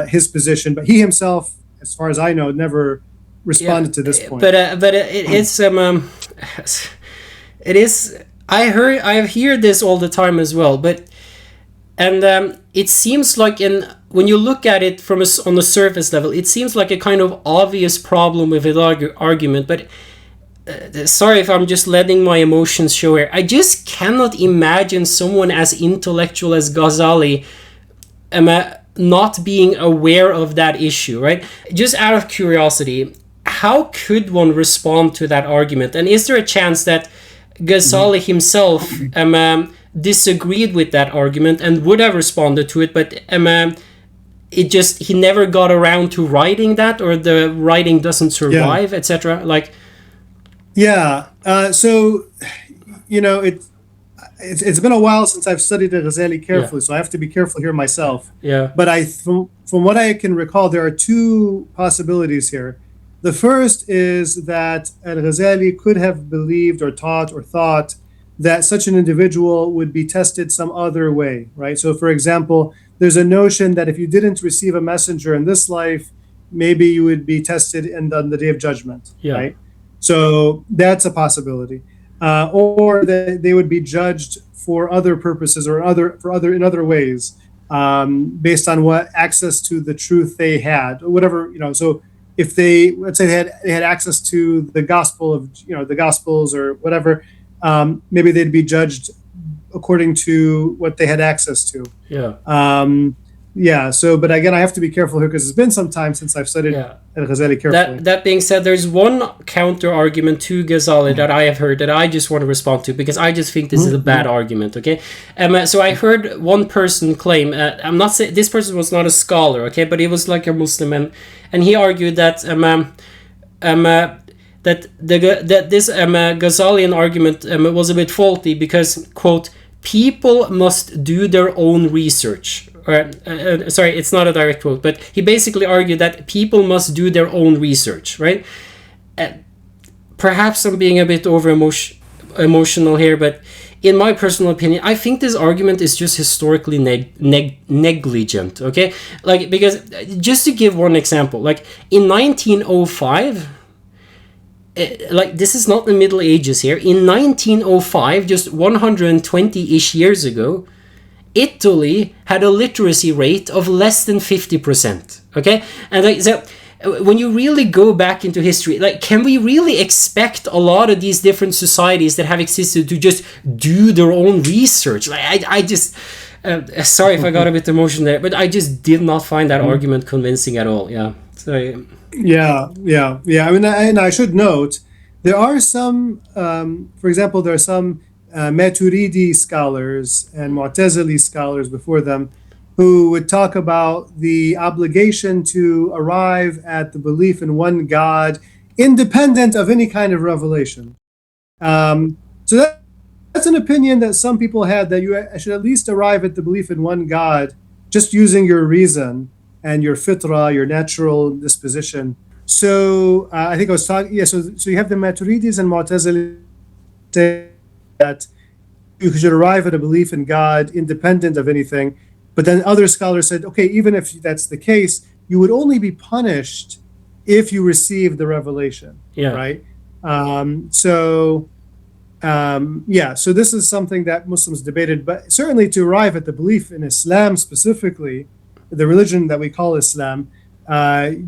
his position. But he himself, as far as I know, never responded to this point. But it is. I hear this all the time as well. But it seems like when you look at it from on the surface level, it seems like a kind of obvious problem with his argument. But sorry if I'm just letting my emotions show here. I just cannot imagine someone as intellectual as Ghazali not being aware of that issue, right? Just out of curiosity, how could one respond to that argument? And is there a chance that Ghazali himself disagreed with that argument and would have responded to it, but he never got around to writing that, or the writing doesn't survive, etc.? Like, so, you know, it's been a while since I've studied Ghazali carefully, so I have to be careful here myself. Yeah. But from what I can recall, there are two possibilities here. The first is that Al-Ghazali could have believed or taught or thought that such an individual would be tested some other way, right? So, for example, there's a notion that if you didn't receive a messenger in this life, maybe you would be tested on the day of judgment, right? So that's a possibility. Or that they would be judged for other purposes or in other ways, based on what access to the truth they had, or whatever, you know. So if let's say they had access to the gospel of, you know, the gospels or whatever, maybe they'd be judged according to what they had access to. So, but again, I have to be careful here because it's been some time since I've studied Al-Ghazali carefully. That being said, there's one counter argument to Ghazali that I have heard that I just want to respond to, because I just think this is a bad argument, okay? So I heard one person claim, I'm not saying this person was not a scholar, okay, but he was like a Muslim, and he argued that this Ghazalian argument was a bit faulty because, quote, people must do their own research. Sorry, it's not a direct quote, but he basically argued that people must do their own research, right? Perhaps I'm being a bit emotional here, but in my personal opinion, I think this argument is just historically negligent, okay? Like, because just to give one example, like in 1905, like this is not the Middle Ages here. In 1905, just 120-ish years ago, Italy had a literacy rate of less than 50%. Okay, and so when you really go back into history, like, can we really expect a lot of these different societies that have existed to just do their own research? Like, I just, sorry if I got a bit emotional there, but I just did not find that argument convincing at all. Yeah. So, Yeah. I mean, and I should note, there are some, for example, there are some Maturidi scholars and Mu'tazili scholars before them who would talk about the obligation to arrive at the belief in one God, independent of any kind of revelation. So that's an opinion that some people had, that you should at least arrive at the belief in one God just using your reason and your fitra, your natural disposition. So I think I was talking, yeah. So you have the Maturidis and Mu'tazili that you should arrive at a belief in God independent of anything. But then other scholars said, okay, even if that's the case, you would only be punished if you received the revelation, yeah. right? So this is something that Muslims debated, but certainly to arrive at the belief in Islam specifically, the religion that we call Islam,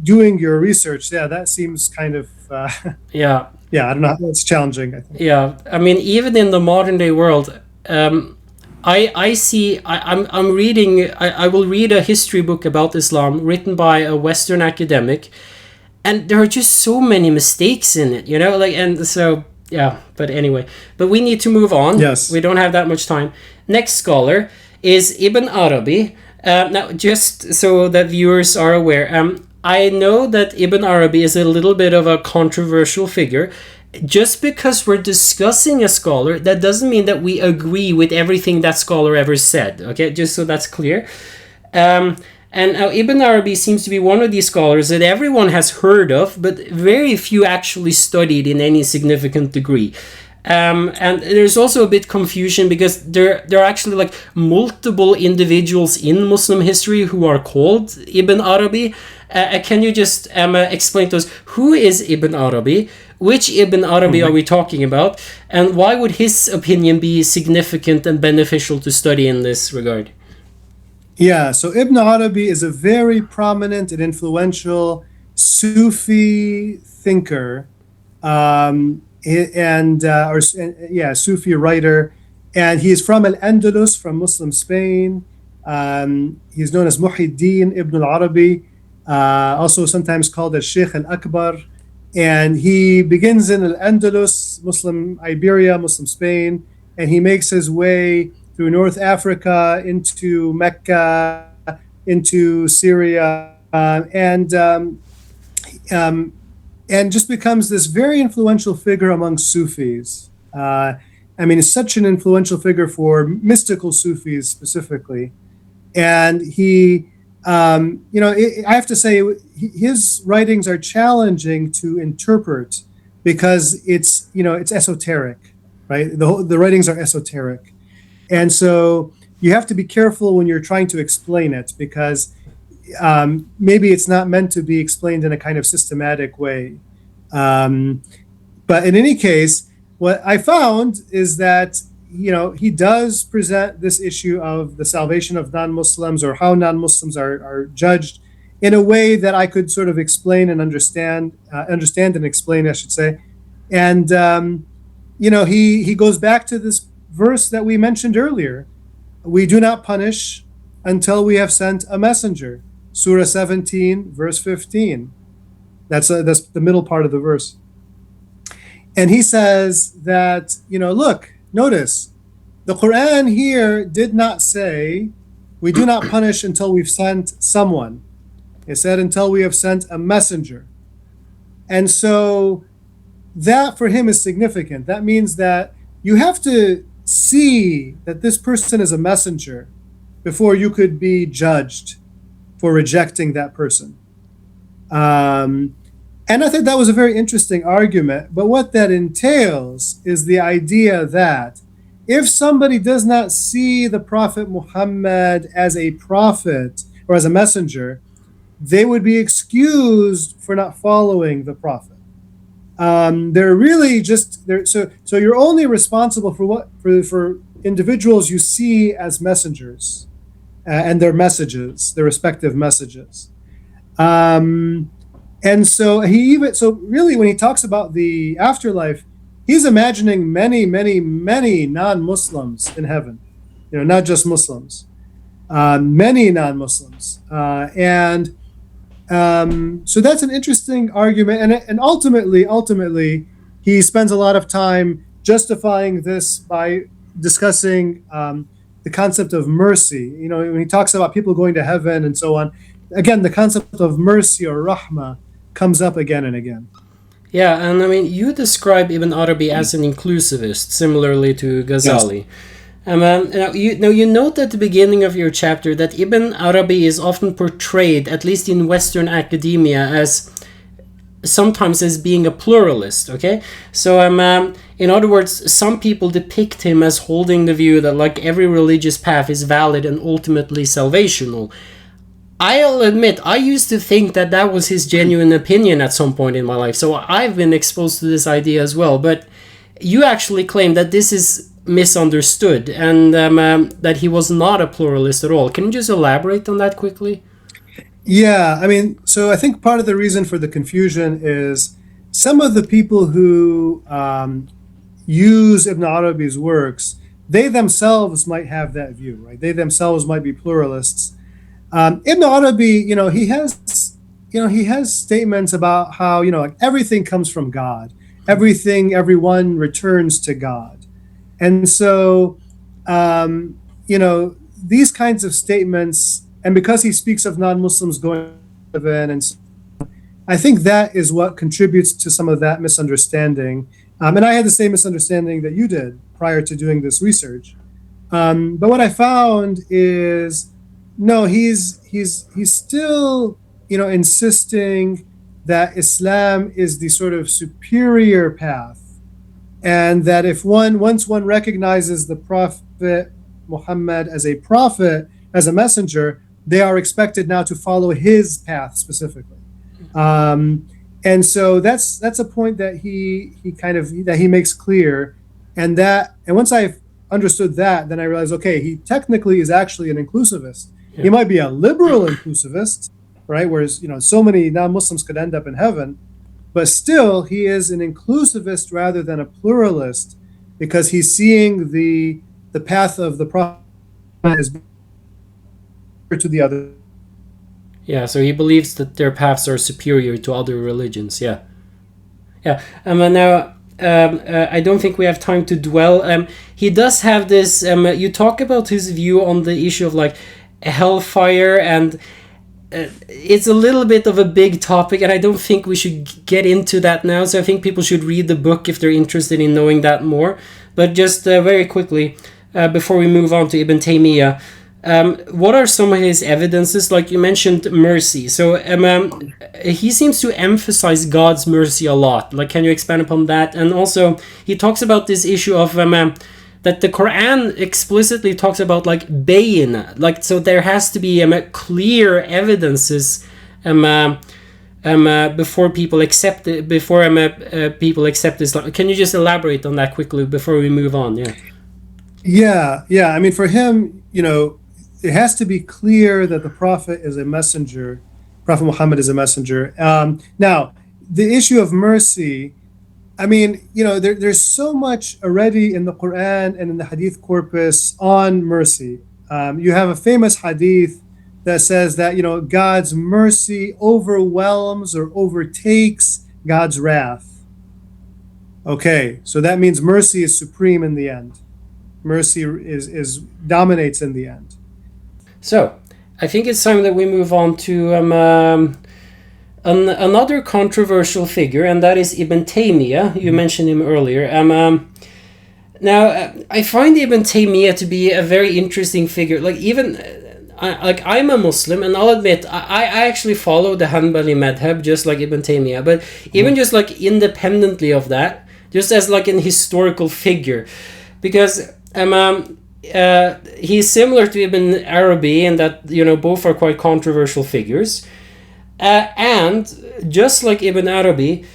doing your research, that seems kind of Yeah. I don't know, it's challenging, I think. Yeah, I mean, even in the modern day world, I see. I'm reading. I will read a history book about Islam written by a Western academic, and there are just so many mistakes in it. Like, and so yeah. But anyway, but we need to move on. Yes. We don't have that much time. Next scholar is Ibn Arabi. Now, just so that viewers are aware, I know that Ibn Arabi is a little bit of a controversial figure. Just because we're discussing a scholar, that doesn't mean that we agree with everything that scholar ever said. Okay, just so that's clear. And Ibn Arabi seems to be one of these scholars that everyone has heard of, but very few actually studied in any significant degree. And there's also a bit confusion because there are actually like multiple individuals in Muslim history who are called Ibn Arabi. Can you just explain to us, who is Ibn Arabi? Which Ibn Arabi are we talking about? And why would his opinion be significant and beneficial to study in this regard? Yeah, so Ibn Arabi is a very prominent and influential Sufi thinker, Sufi writer, and he is from Al-Andalus, from Muslim Spain. He's known as Muhyiddin Ibn al-Arabi, also sometimes called as Sheikh al-Akbar. And he begins in Al-Andalus, Muslim Iberia, Muslim Spain, and he makes his way through North Africa into Mecca, into Syria, and just becomes this very influential figure among Sufis. He's such an influential figure for mystical Sufis specifically. And he, I have to say, his writings are challenging to interpret because it's esoteric, right? The writings are esoteric. And so you have to be careful when you're trying to explain it, because maybe it's not meant to be explained in a kind of systematic way. But in any case, what I found is that, he does present this issue of the salvation of non-Muslims, or how non-Muslims are judged, in a way that I could sort of explain and understand and explain, I should say. And, he goes back to this verse that we mentioned earlier. We do not punish until we have sent a messenger. Surah 17, verse 15. That's the middle part of the verse. And he says that, look, notice, the Quran here did not say we do not punish until we've sent someone. It said until we have sent a messenger. And so that for him is significant. That means that you have to see that this person is a messenger before you could be judged for rejecting that person. And I think that was a very interesting argument. But what that entails is the idea that if somebody does not see the Prophet Muhammad as a prophet or as a messenger, they would be excused for not following the Prophet. They're really just there. So you're only responsible for individuals you see as messengers and their messages, their respective messages. And so really when he talks about the afterlife, he's imagining many, many, many non-Muslims in heaven. Not just Muslims, many non-Muslims, and so that's an interesting argument. And ultimately, he spends a lot of time justifying this by discussing the concept of mercy. When he talks about people going to heaven and so on, again, the concept of mercy or rahmah comes up again and again. Yeah, and I mean, you describe Ibn Arabi as an inclusivist, similarly to Ghazali. Yes. Now you note at the beginning of your chapter that Ibn Arabi is often portrayed, at least in Western academia, as sometimes as being a pluralist. Okay, so in other words, some people depict him as holding the view that like every religious path is valid and ultimately salvational. I'll admit, I used to think that that was his genuine opinion at some point in my life, so I've been exposed to this idea as well. But you actually claim that this is misunderstood and that he was not a pluralist at all. Can you just elaborate on that quickly? Yeah, I mean, so I think part of the reason for the confusion is some of the people who use Ibn Arabi's works, they themselves might have that view, right? They themselves might be pluralists. Ibn Arabi, he has statements about how, like everything comes from God. Everyone returns to God. And so, these kinds of statements, and because he speaks of non-Muslims going to heaven, and so, I think that is what contributes to some of that misunderstanding. And I had the same misunderstanding that you did prior to doing this research. But what I found is, no, he's still, insisting that Islam is the sort of superior path, and that once one recognizes the Prophet Mohammed as a prophet, as a messenger, they are expected now to follow his path specifically. And so that's a point that he makes clear, and once I understood that, then I realized, okay, he technically is actually an inclusivist. Yeah. He might be a liberal inclusivist, right? Whereas, so many non-Muslims could end up in heaven, but still he is an inclusivist rather than a pluralist, because he's seeing the path of the Prophet as to the other. Yeah, so he believes that their paths are superior to other religions. Yeah. Now, I don't think we have time to dwell. He does have this. You talk about his view on the issue of like hellfire, and it's a little bit of a big topic, and I don't think we should get into that now. So I think people should read the book if they're interested in knowing that more. But just very quickly, before we move on to Ibn Taymiyyah, what are some of his evidences? Like you mentioned mercy. So he seems to emphasize God's mercy a lot. Like, can you expand upon that? And also, he talks about this issue of that the Quran explicitly talks about like bayina. Like, so there has to be clear evidences before people accept it. Before people accept Islam. Can you just elaborate on that quickly before we move on? Yeah. I mean, for him, it has to be clear that the Prophet is a messenger. Prophet Muhammad is a messenger. Now, the issue of mercy, I mean, there's so much already in the Quran and in the Hadith corpus on mercy. You have a famous Hadith that says that, God's mercy overwhelms or overtakes God's wrath. Okay, so that means mercy is supreme in the end. Mercy is dominates in the end. So, I think it's time that we move on to another controversial figure, and that is Ibn Taymiyyah. You mentioned him earlier. Now, I find Ibn Taymiyyah to be a very interesting figure. Like, even I'm a Muslim, and I'll admit I actually follow the Hanbali madhab just like Ibn Taymiyyah. But even just like independently of that, just as like an historical figure, because he's similar to Ibn Arabi in that both are quite controversial figures, and just like Ibn Arabi,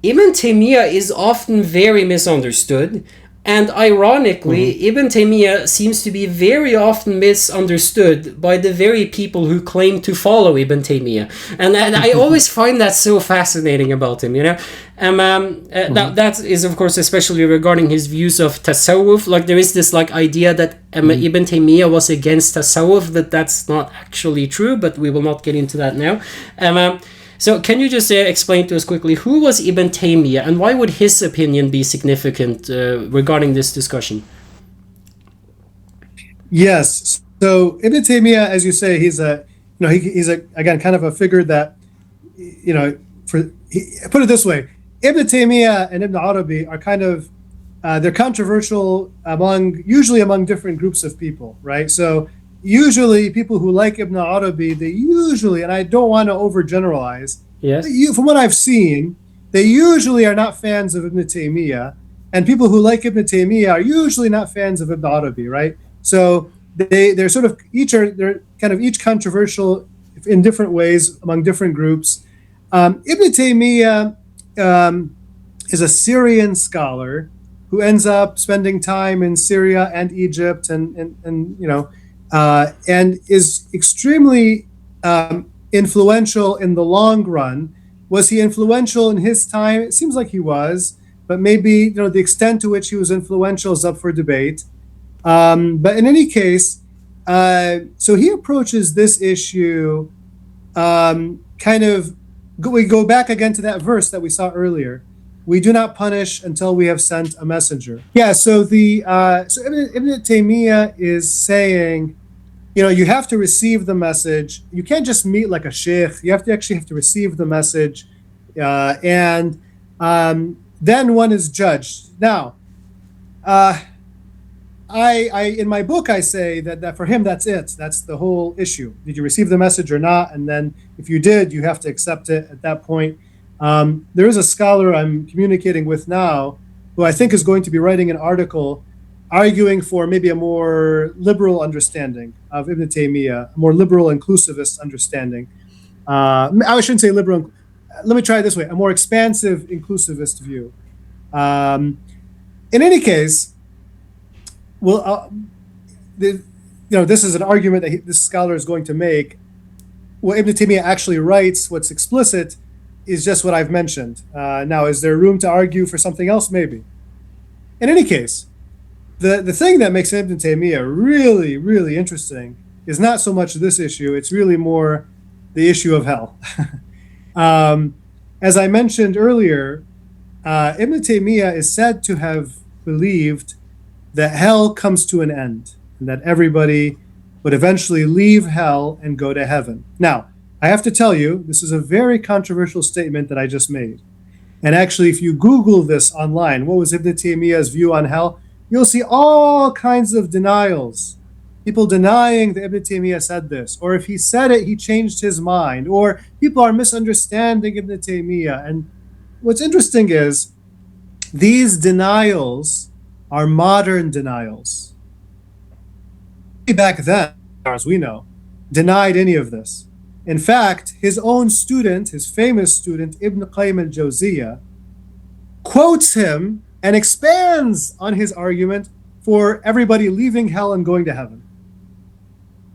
Ibn Taymiyyah is often very misunderstood, And ironically, Ibn Taymiyyah seems to be very often misunderstood by the very people who claim to follow Ibn Taymiyyah. And I always find that so fascinating about him, you know? That is, of course, especially regarding his views of tasawwuf. Like, there is this, like, idea that Ibn Taymiyyah was against tasawwuf, that's not actually true, but we will not get into that now. So can you just explain to us quickly, who was Ibn Taymiyyah and why would his opinion be significant regarding this discussion? Yes. So Ibn Taymiyyah, as you say, he's he's again kind of a figure that, put it this way, Ibn Taymiyyah and Ibn Arabi are kind of they're controversial usually among different groups of people, right? So usually people who like Ibn Arabi, they usually, and I don't want to overgeneralize, yes, from what I've seen, they usually are not fans of Ibn Taymiyyah, and people who like Ibn Taymiyyah are usually not fans of Ibn Arabi, right? So they're sort of they're kind of each controversial in different ways among different groups. Ibn Taymiyyah is a Syrian scholar who ends up spending time in Syria and Egypt, and is extremely influential in the long run. Was he influential in his time? It seems like he was, but maybe the extent to which he was influential is up for debate. But in any case, so he approaches this issue we go back again to that verse that we saw earlier. We do not punish until we have sent a messenger. Yeah, so Ibn Taymiyyah is saying, you have to receive the message. You can't just meet like a sheikh. You actually have to receive the message, and then one is judged. Now, I in my book I say that for him that's it. That's the whole issue. Did you receive the message or not? And then if you did, you have to accept it at that point. There is a scholar I'm communicating with now who I think is going to be writing an article arguing for maybe a more liberal understanding of Ibn Taymiyyah, a more liberal inclusivist understanding. I shouldn't say liberal. Let me try it this way: a more expansive inclusivist view. In any case, this is an argument that this scholar is going to make. What Ibn Taymiyyah actually writes, what's explicit, is just what I've mentioned. Now, is there room to argue for something else? Maybe. In any case, the thing that makes Ibn Taymiyyah really, really interesting is not so much this issue. It's really more the issue of hell. As I mentioned earlier, Ibn Taymiyyah is said to have believed that hell comes to an end and that everybody would eventually leave hell and go to heaven. Now, I have to tell you, this is a very controversial statement that I just made. And actually, if you Google this online, what was Ibn Taymiyyah's view on hell, you'll see all kinds of denials. People denying that Ibn Taymiyyah said this, or if he said it, he changed his mind, or people are misunderstanding Ibn Taymiyyah. And what's interesting is these denials are modern denials. Back then, as we know, denied any of this. In fact, his own student, his famous student, Ibn Qayyim al-Jawziyah, quotes him and expands on his argument for everybody leaving hell and going to heaven.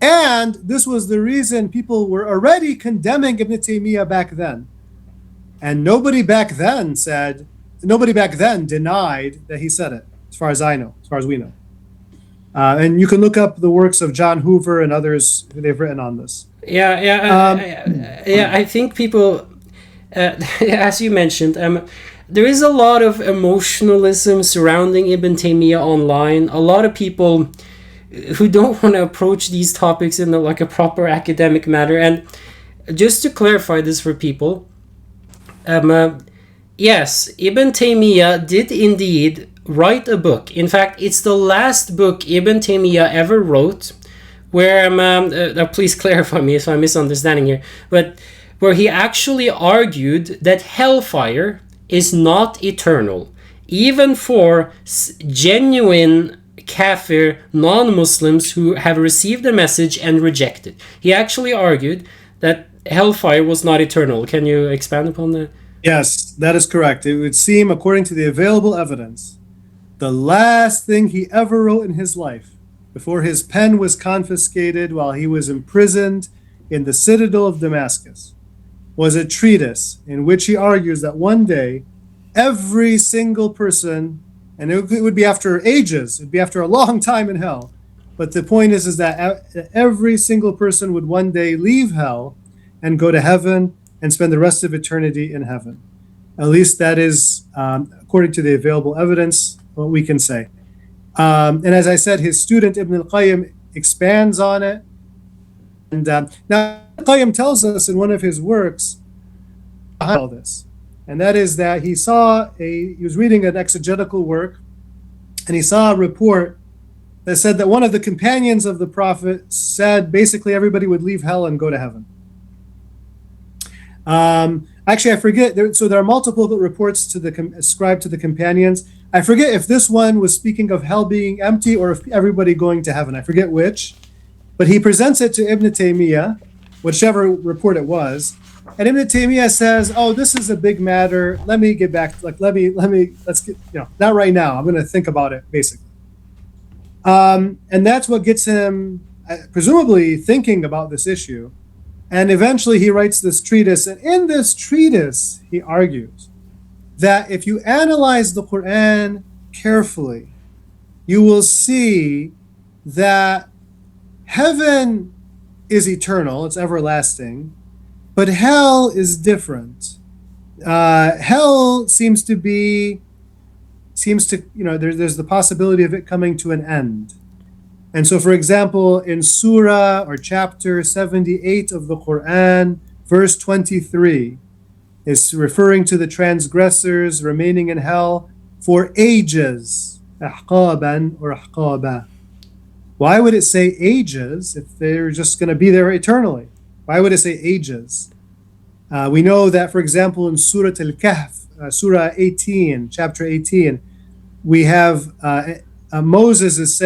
And this was the reason people were already condemning Ibn Taymiyyah back then. And nobody back then denied that he said it, as far as I know, as far as we know. And you can look up the works of John Hoover and others who they've written on this. I think people, as you mentioned, there is a lot of emotionalism surrounding Ibn Taymiyyah online. A lot of people who don't want to approach these topics in a proper academic manner. And just to clarify this for people, yes, Ibn Taymiyyah did indeed write a book. In fact, it's the last book Ibn Taymiyyah ever wrote, where please clarify me if I'm misunderstanding here, but where he actually argued that hellfire is not eternal, even for genuine kafir non-Muslims who have received the message and reject it. He actually argued that hellfire was not eternal. Can you expand upon that? Yes, that is correct. It would seem, according to the available evidence, the last thing he ever wrote in his life, before his pen was confiscated while he was imprisoned in the citadel of Damascus, was a treatise in which he argues that one day every single person, and it would be after ages, it'd be after a long time in hell, but the point is that every single person would one day leave hell and go to heaven and spend the rest of eternity in heaven. At least that is, according to the available evidence, what we can say. And as I said, his student Ibn al-Qayyim expands on it. And now al-Qayyim tells us in one of his works behind all this, and that is that he was reading an exegetical work, and he saw a report that said that one of the companions of the Prophet said basically everybody would leave hell and go to heaven. Actually, I forget. So there are multiple reports ascribed to the companions. I forget if this one was speaking of hell being empty or if everybody going to heaven. I forget which. But he presents it to Ibn Taymiyyah, whichever report it was. And Ibn Taymiyyah says, "Oh, this is a big matter. Let me get back. Let's get, not right now. I'm going to think about it, basically." And that's what gets him, presumably, thinking about this issue. And eventually he writes this treatise. And in this treatise, he argues that if you analyze the Quran carefully, you will see that heaven is eternal, it's everlasting, but hell is different. Hell seems to, there's the possibility of it coming to an end. And so, for example, in Surah or chapter 78 of the Quran, verse 23, is referring to the transgressors remaining in hell for ages. Ahqaban or ahqaba. Why would it say ages if they're just going to be there eternally? Why would it say ages? We know that, for example, in Surah Al-Kahf, Surah 18, chapter 18, we have Moses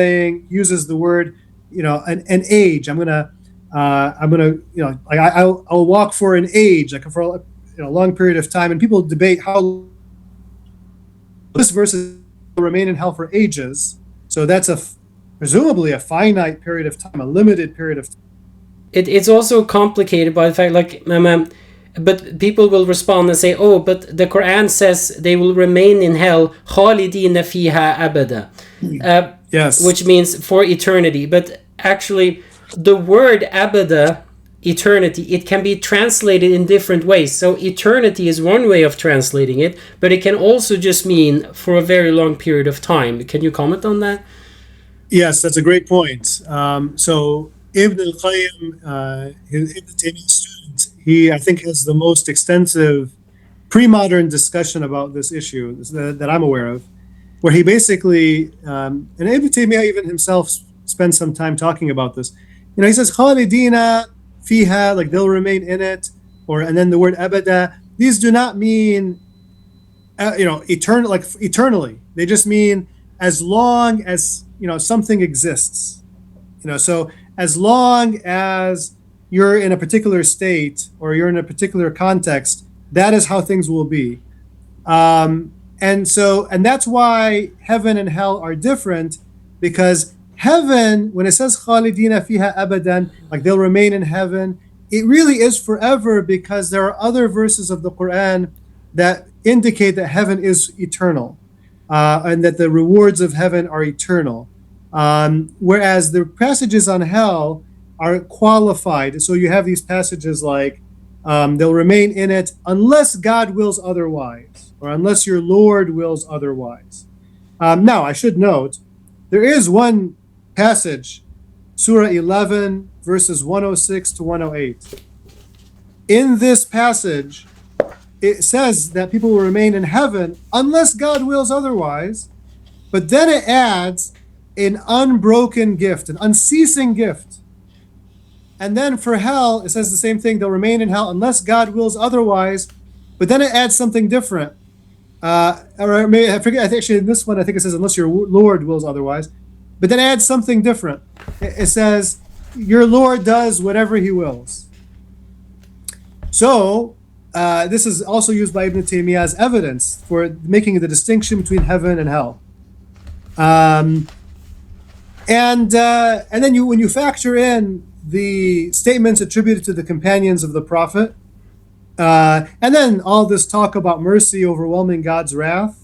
uses the word, an age. I'll walk for an age, like for a long period of time. And people debate how this verse will remain in hell for ages. So that's presumably a finite period of time, a limited period of time. It's also complicated by the fact, but people will respond and say, "Oh, but the Quran says they will remain in hell, khalidina fiha abada." Yes. Which means for eternity. But actually, the word abada, eternity, it can be translated in different ways. So eternity is one way of translating it, but it can also just mean for a very long period of time. Can you comment on that? Yes, that's a great point. So Ibn al-Qayyim, Ibn Taymiyyah's student, he, I think, has the most extensive pre-modern discussion about this issue that I'm aware of, where he basically, and Ibn Taymiyyah even himself spends some time talking about this. He says, Khalidina fiha, like they'll remain in it, and then the word abada, these do not mean, eternal, like eternally. They just mean as long as, something exists. So as long as you're in a particular state or you're in a particular context, that is how things will be. And that's why heaven and hell are different, because heaven, when it says khalidina fiha abadan, like they'll remain in heaven, it really is forever, because there are other verses of the Quran that indicate that heaven is eternal, and that the rewards of heaven are eternal. Whereas the passages on hell are qualified. So you have these passages like, they'll remain in it unless God wills otherwise, or unless your Lord wills otherwise. Now, I should note, there is one passage, Surah 11, verses 106 to 108. In this passage, it says that people will remain in heaven unless God wills otherwise, but then it adds an unbroken gift, an unceasing gift. And then for hell, it says the same thing. They'll remain in hell unless God wills otherwise. But then it adds something different. Or maybe I forget. Actually, in this one, I think it says unless your Lord wills otherwise. But then it adds something different. It says your Lord does whatever He wills. So this is also used by Ibn Taymiyyah as evidence for making the distinction between heaven and hell. Um, and then when you factor in the statements attributed to the companions of the Prophet, and then all this talk about mercy overwhelming God's wrath,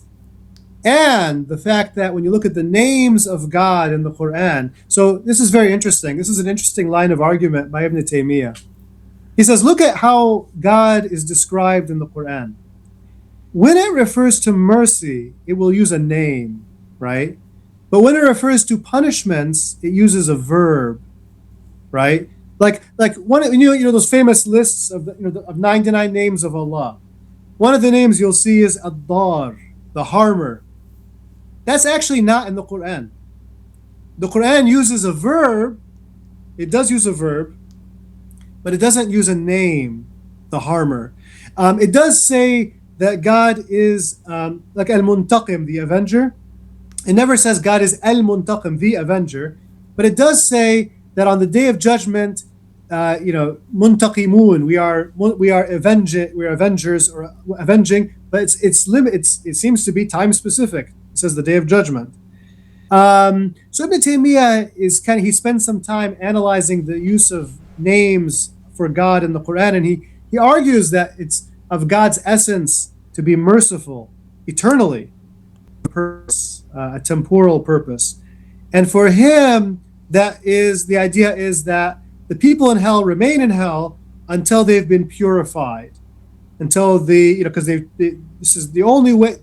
and the fact that when you look at the names of God in the Quran, so this is very interesting. This is an interesting line of argument by Ibn Taymiyyah. He says, look at how God is described in the Quran. When it refers to mercy, it will use a name, right? But when it refers to punishments, it uses a verb, right? Like one, those famous lists of of 99 names of Allah. One of the names you'll see is Ad-Dar, the harmer. That's actually not in the Quran. The Quran uses a verb. It does use a verb, but it doesn't use a name, the harmer. It does say that God is like Al-Muntaqim, the avenger. It never says God is Al-Muntaqim, the avenger, but it does say that on the day of judgment, Muntaqimun, we are avengers or avenging, but it seems to be time specific. It says the day of judgment. So Ibn Taymiyyah he spends some time analyzing the use of names for God in the Quran, and he argues that it's of God's essence to be merciful eternally, a temporal purpose. And for him, the idea is that the people in hell remain in hell until they've been purified, until because this is the only way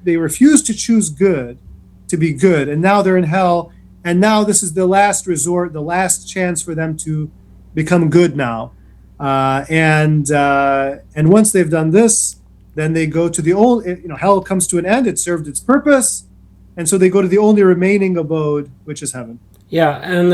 they refuse to choose good to be good, and now they're in hell, and now this is the last resort, the last chance for them to become good now, and once they've done this, then they go to the only, hell comes to an end, it served its purpose, and so they go to the only remaining abode, which is heaven. Yeah, and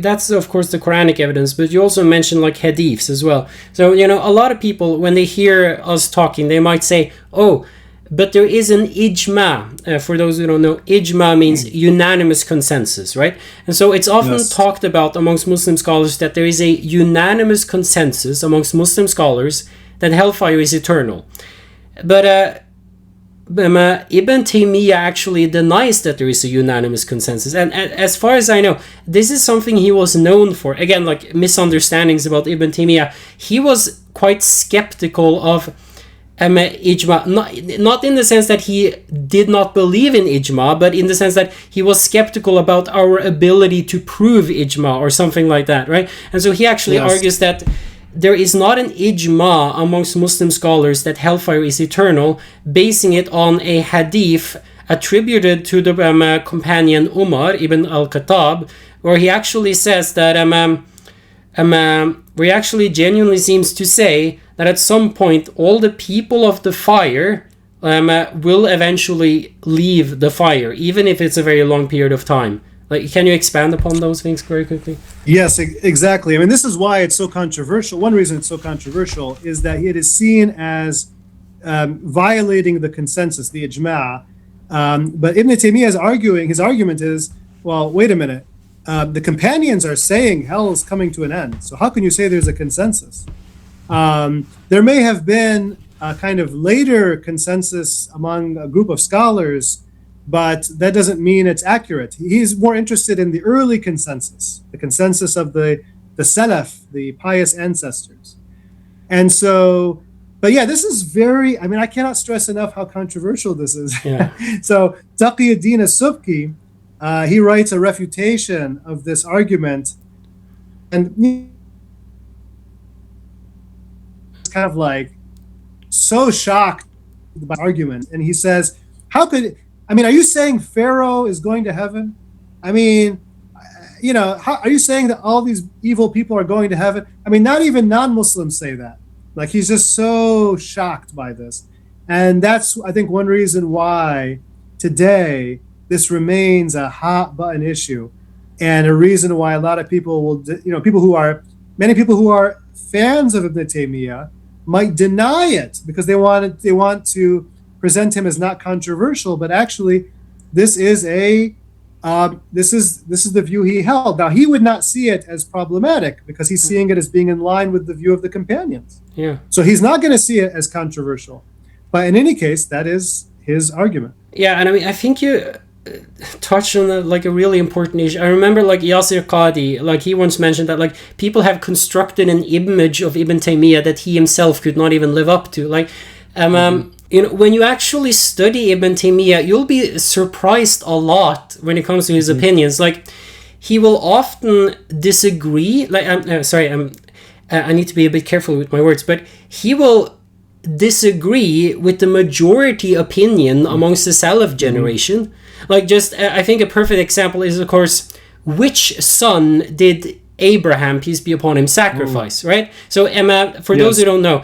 that's of course the Quranic evidence, but you also mentioned hadiths as well. So a lot of people, when they hear us talking, they might say, "Oh, but there is an ijma." For those who don't know, ijma means unanimous consensus, right? And so it's often talked about amongst Muslim scholars that there is a unanimous consensus amongst Muslim scholars that hellfire is eternal. But Ibn Taymiyyah actually denies that there is a unanimous consensus, and as far as I know, this is something he was known for. Again, misunderstandings about Ibn Taymiyyah. He was quite skeptical of ijma, not in the sense that he did not believe in ijma, but in the sense that he was skeptical about our ability to prove ijma or something like that, right? And so he actually argues that there is not an ijma amongst Muslim scholars that hellfire is eternal, basing it on a hadith attributed to the companion Umar ibn al-Khattab, where he actually says that where he actually genuinely seems to say that at some point all the people of the fire will eventually leave the fire, even if it's a very long period of time. Can you expand upon those things very quickly? Yes, exactly. I mean, this is why it's so controversial. One reason it's so controversial is that it is seen as violating the consensus, the ijma'. But Ibn Taymiyyah is his argument is, well, wait a minute. The companions are saying hell is coming to an end. So how can you say there's a consensus? There may have been a kind of later consensus among a group of scholars, but that doesn't mean it's accurate. He's more interested in the early consensus, the consensus of the Salaf, the pious ancestors. And so, but yeah, this is very, I cannot stress enough how controversial this is. Yeah. So Taqiyuddin as-Subki, he writes a refutation of this argument, and it's kind of so shocked by the argument. And he says, are you saying Pharaoh is going to heaven? Are you saying that all these evil people are going to heaven? Not even non-Muslims say that. He's just so shocked by this. And that's, I think, one reason why today this remains a hot button issue, and a reason why a lot of people will, many people who are fans of Ibn Taymiyyah might deny it because they want to present him as not controversial, but actually this is the view he held. Now, he would not see it as problematic because he's seeing it as being in line with the view of the companions. Yeah. So he's not going to see it as controversial. But in any case, that is his argument. Yeah, and I think touch on like a really important issue. I remember like Yasir Qadi, like he once mentioned that like people have constructed an image of Ibn Taymiyyah that he himself could not even live up to. Like, you know, when you actually study Ibn Taymiyyah, you'll be surprised a lot when it comes to his opinions. Like, he will often disagree. Like, I need to be a bit careful with my words, but he will disagree with the majority opinion amongst the Salaf generation. Like, just I think a perfect example is, of course, which son did Abraham, peace be upon him, sacrifice, right? So, for those who don't know,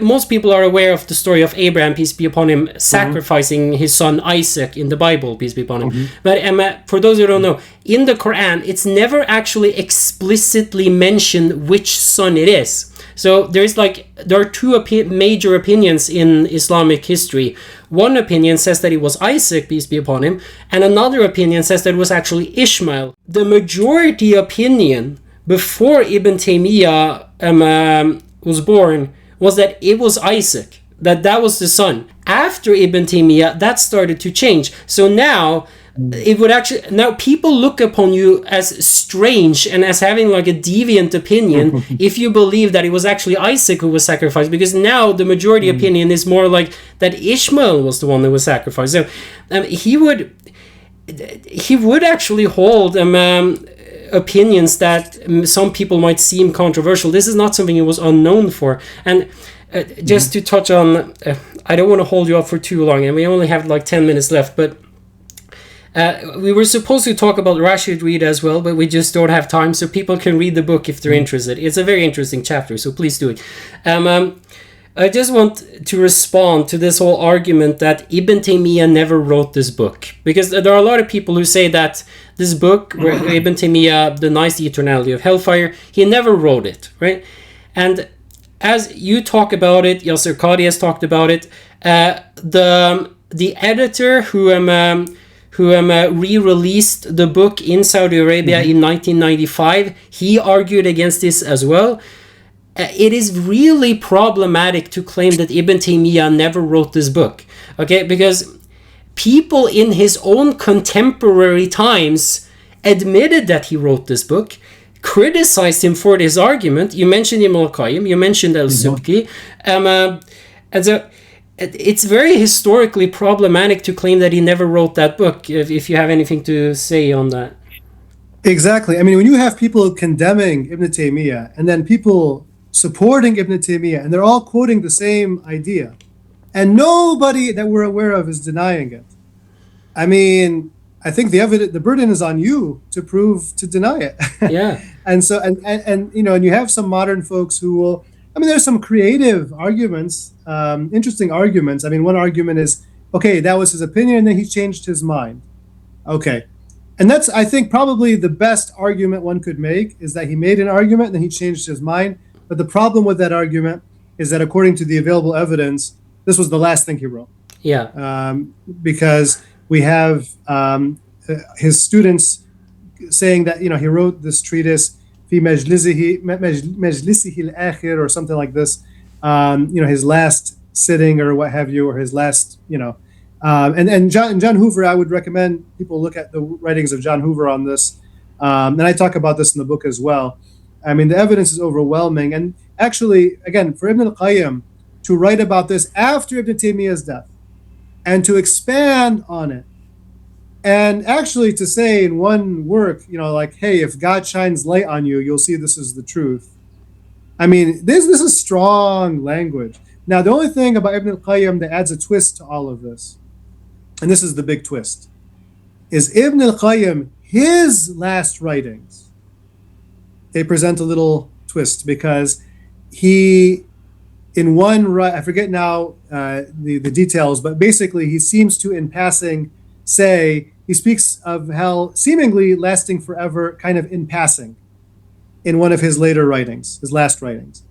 most people are aware of the story of Abraham, peace be upon him, sacrificing his son Isaac in the Bible, peace be upon him. But for those who don't know, in the Quran, it's never actually explicitly mentioned which son it is. So there are two major opinions in Islamic history. One opinion says that it was Isaac, peace be upon him, and another opinion says that it was actually Ishmael. The majority opinion before Ibn Taymiyyah was born was that it was Isaac, that was the son. After Ibn Taymiyyah, that started to change. So now people look upon you as strange and as having like a deviant opinion if you believe that it was actually Isaac who was sacrificed, because now the majority opinion is more like that Ishmael was the one that was sacrificed. So he would actually hold opinions that some people might seem controversial. This is not something he was unknown for. And just to touch on, I don't want to hold you up for too long, and we only have like 10 minutes left, but we were supposed to talk about Rashid Rida as well, but we just don't have time, so people can read the book if they're interested. It's a very interesting chapter, so please do it. I just want to respond to this whole argument that Ibn Taymiyyah never wrote this book, because there are a lot of people who say that this book, where Ibn Taymiyyah denies the eternality of hellfire, he never wrote it, right? And as you talk about it, Yasir Qadi has talked about it, the editor who re-released the book in Saudi Arabia in 1995, he argued against this as well. It is really problematic to claim that Ibn Taymiyyah never wrote this book, okay? Because people in his own contemporary times admitted that he wrote this book, criticized him for his argument. You mentioned Ibn al-Qayyim, you mentioned al-Subki, and so it's very historically problematic to claim that he never wrote that book, if you have anything to say on that. Exactly. I mean, when you have people condemning Ibn Taymiyyah and then people supporting Ibn Taymiyyah, and they're all quoting the same idea, and nobody that we're aware of is denying it. I mean, I think the burden is on you to deny it. Yeah. and so, and you know, and you have some modern folks who will, I mean, there's some creative arguments, interesting arguments. I mean, one argument is, okay, that was his opinion, and then he changed his mind. Okay. And that's, I think, probably the best argument one could make, is that he made an argument, and then he changed his mind. But the problem with that argument is that, according to the available evidence, this was the last thing he wrote. Yeah. Because we have his students saying that, you know, he wrote this treatise fi majlisihi al-akhir, or something like this, you know, his last sitting or what have you, or his last, you know, and John Hoover, I would recommend people look at the writings of John Hoover on this, and I talk about this in the book as well. I mean, the evidence is overwhelming, and actually, again, for Ibn al-Qayyim to write about this after Ibn Taymiyyah's death and to expand on it, and actually to say in one work, you know, like, hey, if God shines light on you, you'll see this is the truth. I mean, this is strong language. Now, the only thing about Ibn al-Qayyim that adds a twist to all of this, and this is the big twist, is Ibn al-Qayyim, his last writings, they present a little twist, because he, in one, I forget now the details, but basically he seems to, in passing, say, he speaks of hell seemingly lasting forever, kind of in passing, in one of his later writings, his last writings,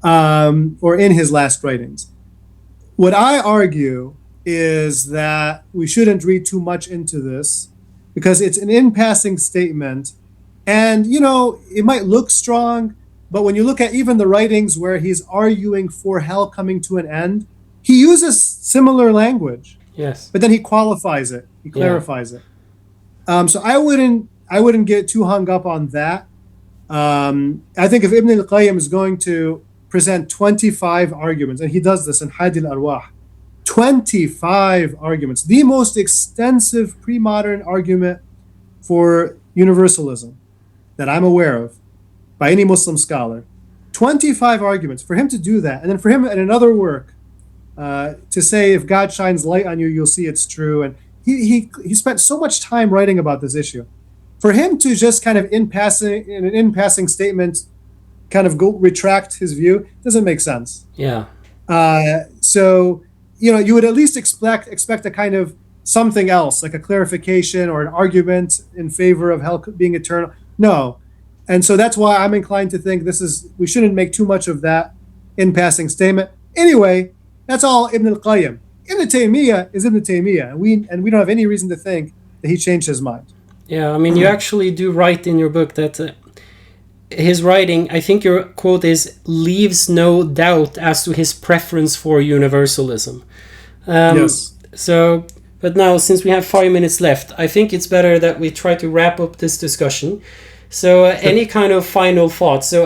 or in his last writings. What I argue is that we shouldn't read too much into this, because it's an in-passing statement. And, you know, it might look strong, but when you look at even the writings where he's arguing for hell coming to an end, he uses similar language. Yes. But then he qualifies it. He clarifies it. So I wouldn't get too hung up on that. I think if Ibn al-Qayyim is going to present 25 arguments, and he does this in Hadi al-Arwah, 25 arguments, the most extensive pre-modern argument for universalism that I'm aware of by any Muslim scholar. 25 arguments. For him to do that, and then for him in another work to say if God shines light on you, you'll see it's true. And he spent so much time writing about this issue. For him to just kind of in an in passing statement, kind of go retract his view doesn't make sense. Yeah. So you would at least expect a kind of something else, like a clarification or an argument in favor of hell being eternal. No. And so that's why I'm inclined to think we shouldn't make too much of that in passing statement. Anyway, that's all Ibn al-Qayyim. Ibn Taymiyyah is Ibn Taymiyyah, and we don't have any reason to think that he changed his mind. Yeah, I mean, you actually do write in your book that his writing, I think your quote is, leaves no doubt as to his preference for universalism. Yes. So, but now, since we have 5 minutes left, I think it's better that we try to wrap up this discussion. So, any kind of final thoughts? So,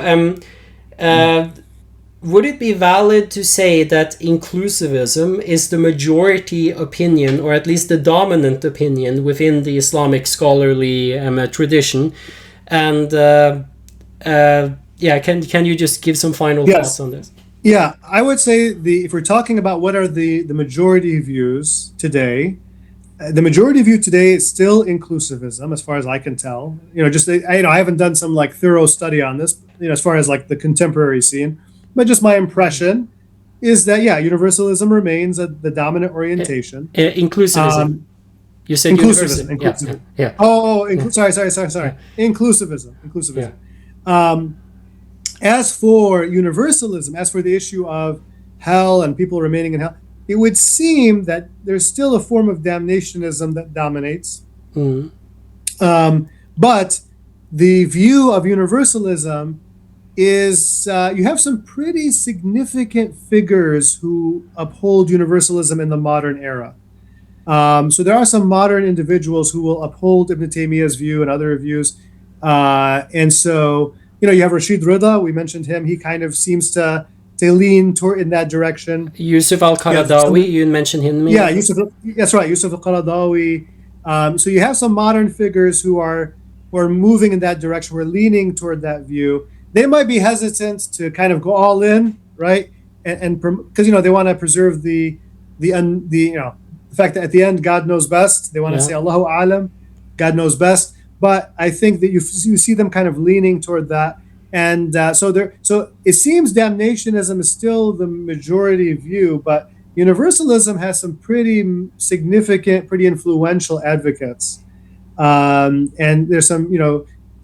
would it be valid to say that inclusivism is the majority opinion, or at least the dominant opinion within the Islamic scholarly tradition? And can you just give some final thoughts on this? Yeah, I would say if we're talking about what are the majority views today, the majority view today is still inclusivism, as far as I can tell. I haven't done some like thorough study on this, as far as like the contemporary scene. But just my impression is that, universalism remains the dominant orientation. Inclusivism. You said inclusivism. Yeah. Sorry. Inclusivism. Yeah. As for universalism, as for the issue of hell and people remaining in hell, it would seem that there's still a form of damnationism that dominates. Mm-hmm. But the view of universalism is you have some pretty significant figures who uphold universalism in the modern era. So there are some modern individuals who will uphold Ibn Taymiyyah's view and other views. And so, you have Rashid Rida, we mentioned him. He kind of seems to lean toward in that direction. Yusuf al-Qaradawi, you mentioned him. Yeah, that's right, Yusuf al-Qaradawi. So you have some modern figures who are moving in that direction, who are leaning toward that view. They might be hesitant to kind of go all in, right? And because they want to preserve the fact that at the end God knows best. They want to say Allahu A'lam, God knows best. But I think that you see them kind of leaning toward that, and so it seems damnationism is still the majority view, but universalism has some pretty significant, pretty influential advocates, and there's some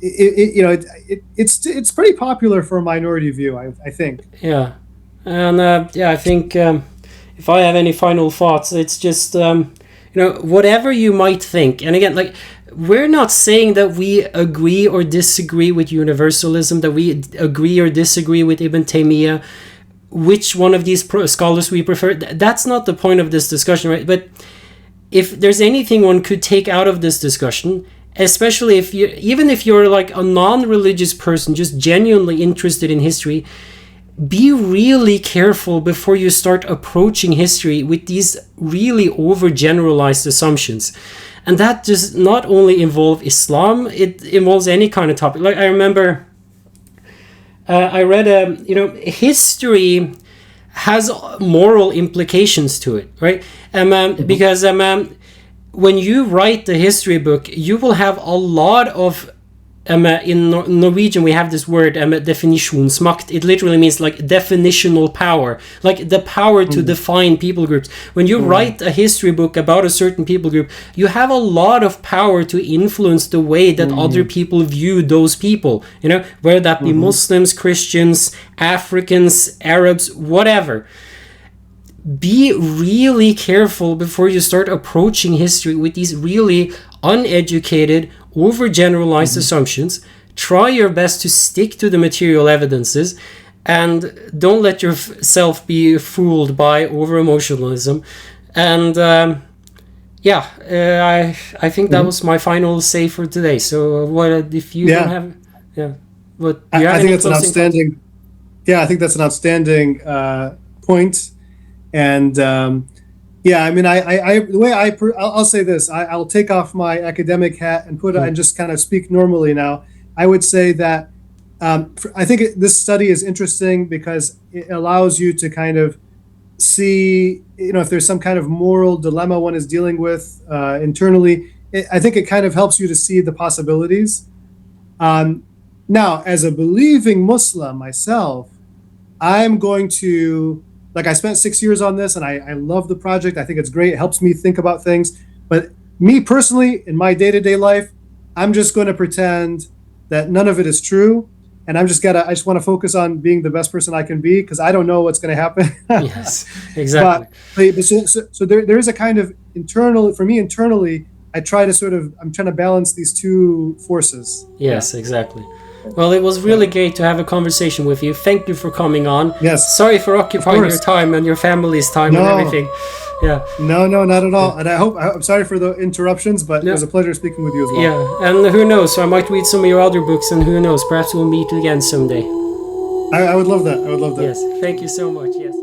it's pretty popular for a minority view, I think. Yeah, and I think if I have any final thoughts, it's just whatever you might think, and again, like, we're not saying that we agree or disagree with universalism, that we agree or disagree with Ibn Taymiyyah, which one of these scholars we prefer. That's not the point of this discussion, right? But if there's anything one could take out of this discussion, especially even if you're like a non-religious person, just genuinely interested in history, be really careful before you start approaching history with these really overgeneralized assumptions. And that does not only involve Islam, it involves any kind of topic. Like, I remember I read history has moral implications to it, right? Because when you write the history book, you will have a lot of in Norwegian we have this word definisjonsmakt. It literally means like definitional power, like the power to define people groups. When you write a history book about a certain people group, you have a lot of power to influence the way that other people view those people, whether that be Muslims, Christians, Africans, Arabs, whatever. Be really careful before you start approaching history with these really uneducated, overgeneralized assumptions. Try your best to stick to the material evidences, and don't let yourself be fooled by over-emotionalism. And yeah, I think that was my final say for today. So what if you don't Yeah, have, yeah, but do you have I think any that's an closing thoughts? outstanding. Yeah, I think that's an outstanding point. And yeah, I mean, the way I'll say this, I'll take off my academic hat and put and just kind of speak normally now. I would say that I think this study is interesting because it allows you to kind of see, if there's some kind of moral dilemma one is dealing with internally. I think it kind of helps you to see the possibilities. Um, Now, as a believing Muslim myself, I'm going to, like, I spent 6 years on this and I love the project. I think it's great. It helps me think about things. But me personally, in my day to day life, I'm just going to pretend that none of it is true. And I just want to focus on being the best person I can be because I don't know what's going to happen. Yes, exactly. So there is a kind of internal, for me internally, I'm trying to balance these two forces. Yes, exactly. Well, it was really great to have a conversation with you. Thank you for coming on. Yes, Sorry for of occupying your course. time and your family's time and No, everything. Yeah. no, not at all. And I'm sorry for the interruptions, but it Yeah. was a pleasure speaking with you as well. Yeah, and who knows? I might read some of your other books, and who knows? Perhaps we'll meet again someday. I would love that. I would love that. Yes. Thank you so much. Yes.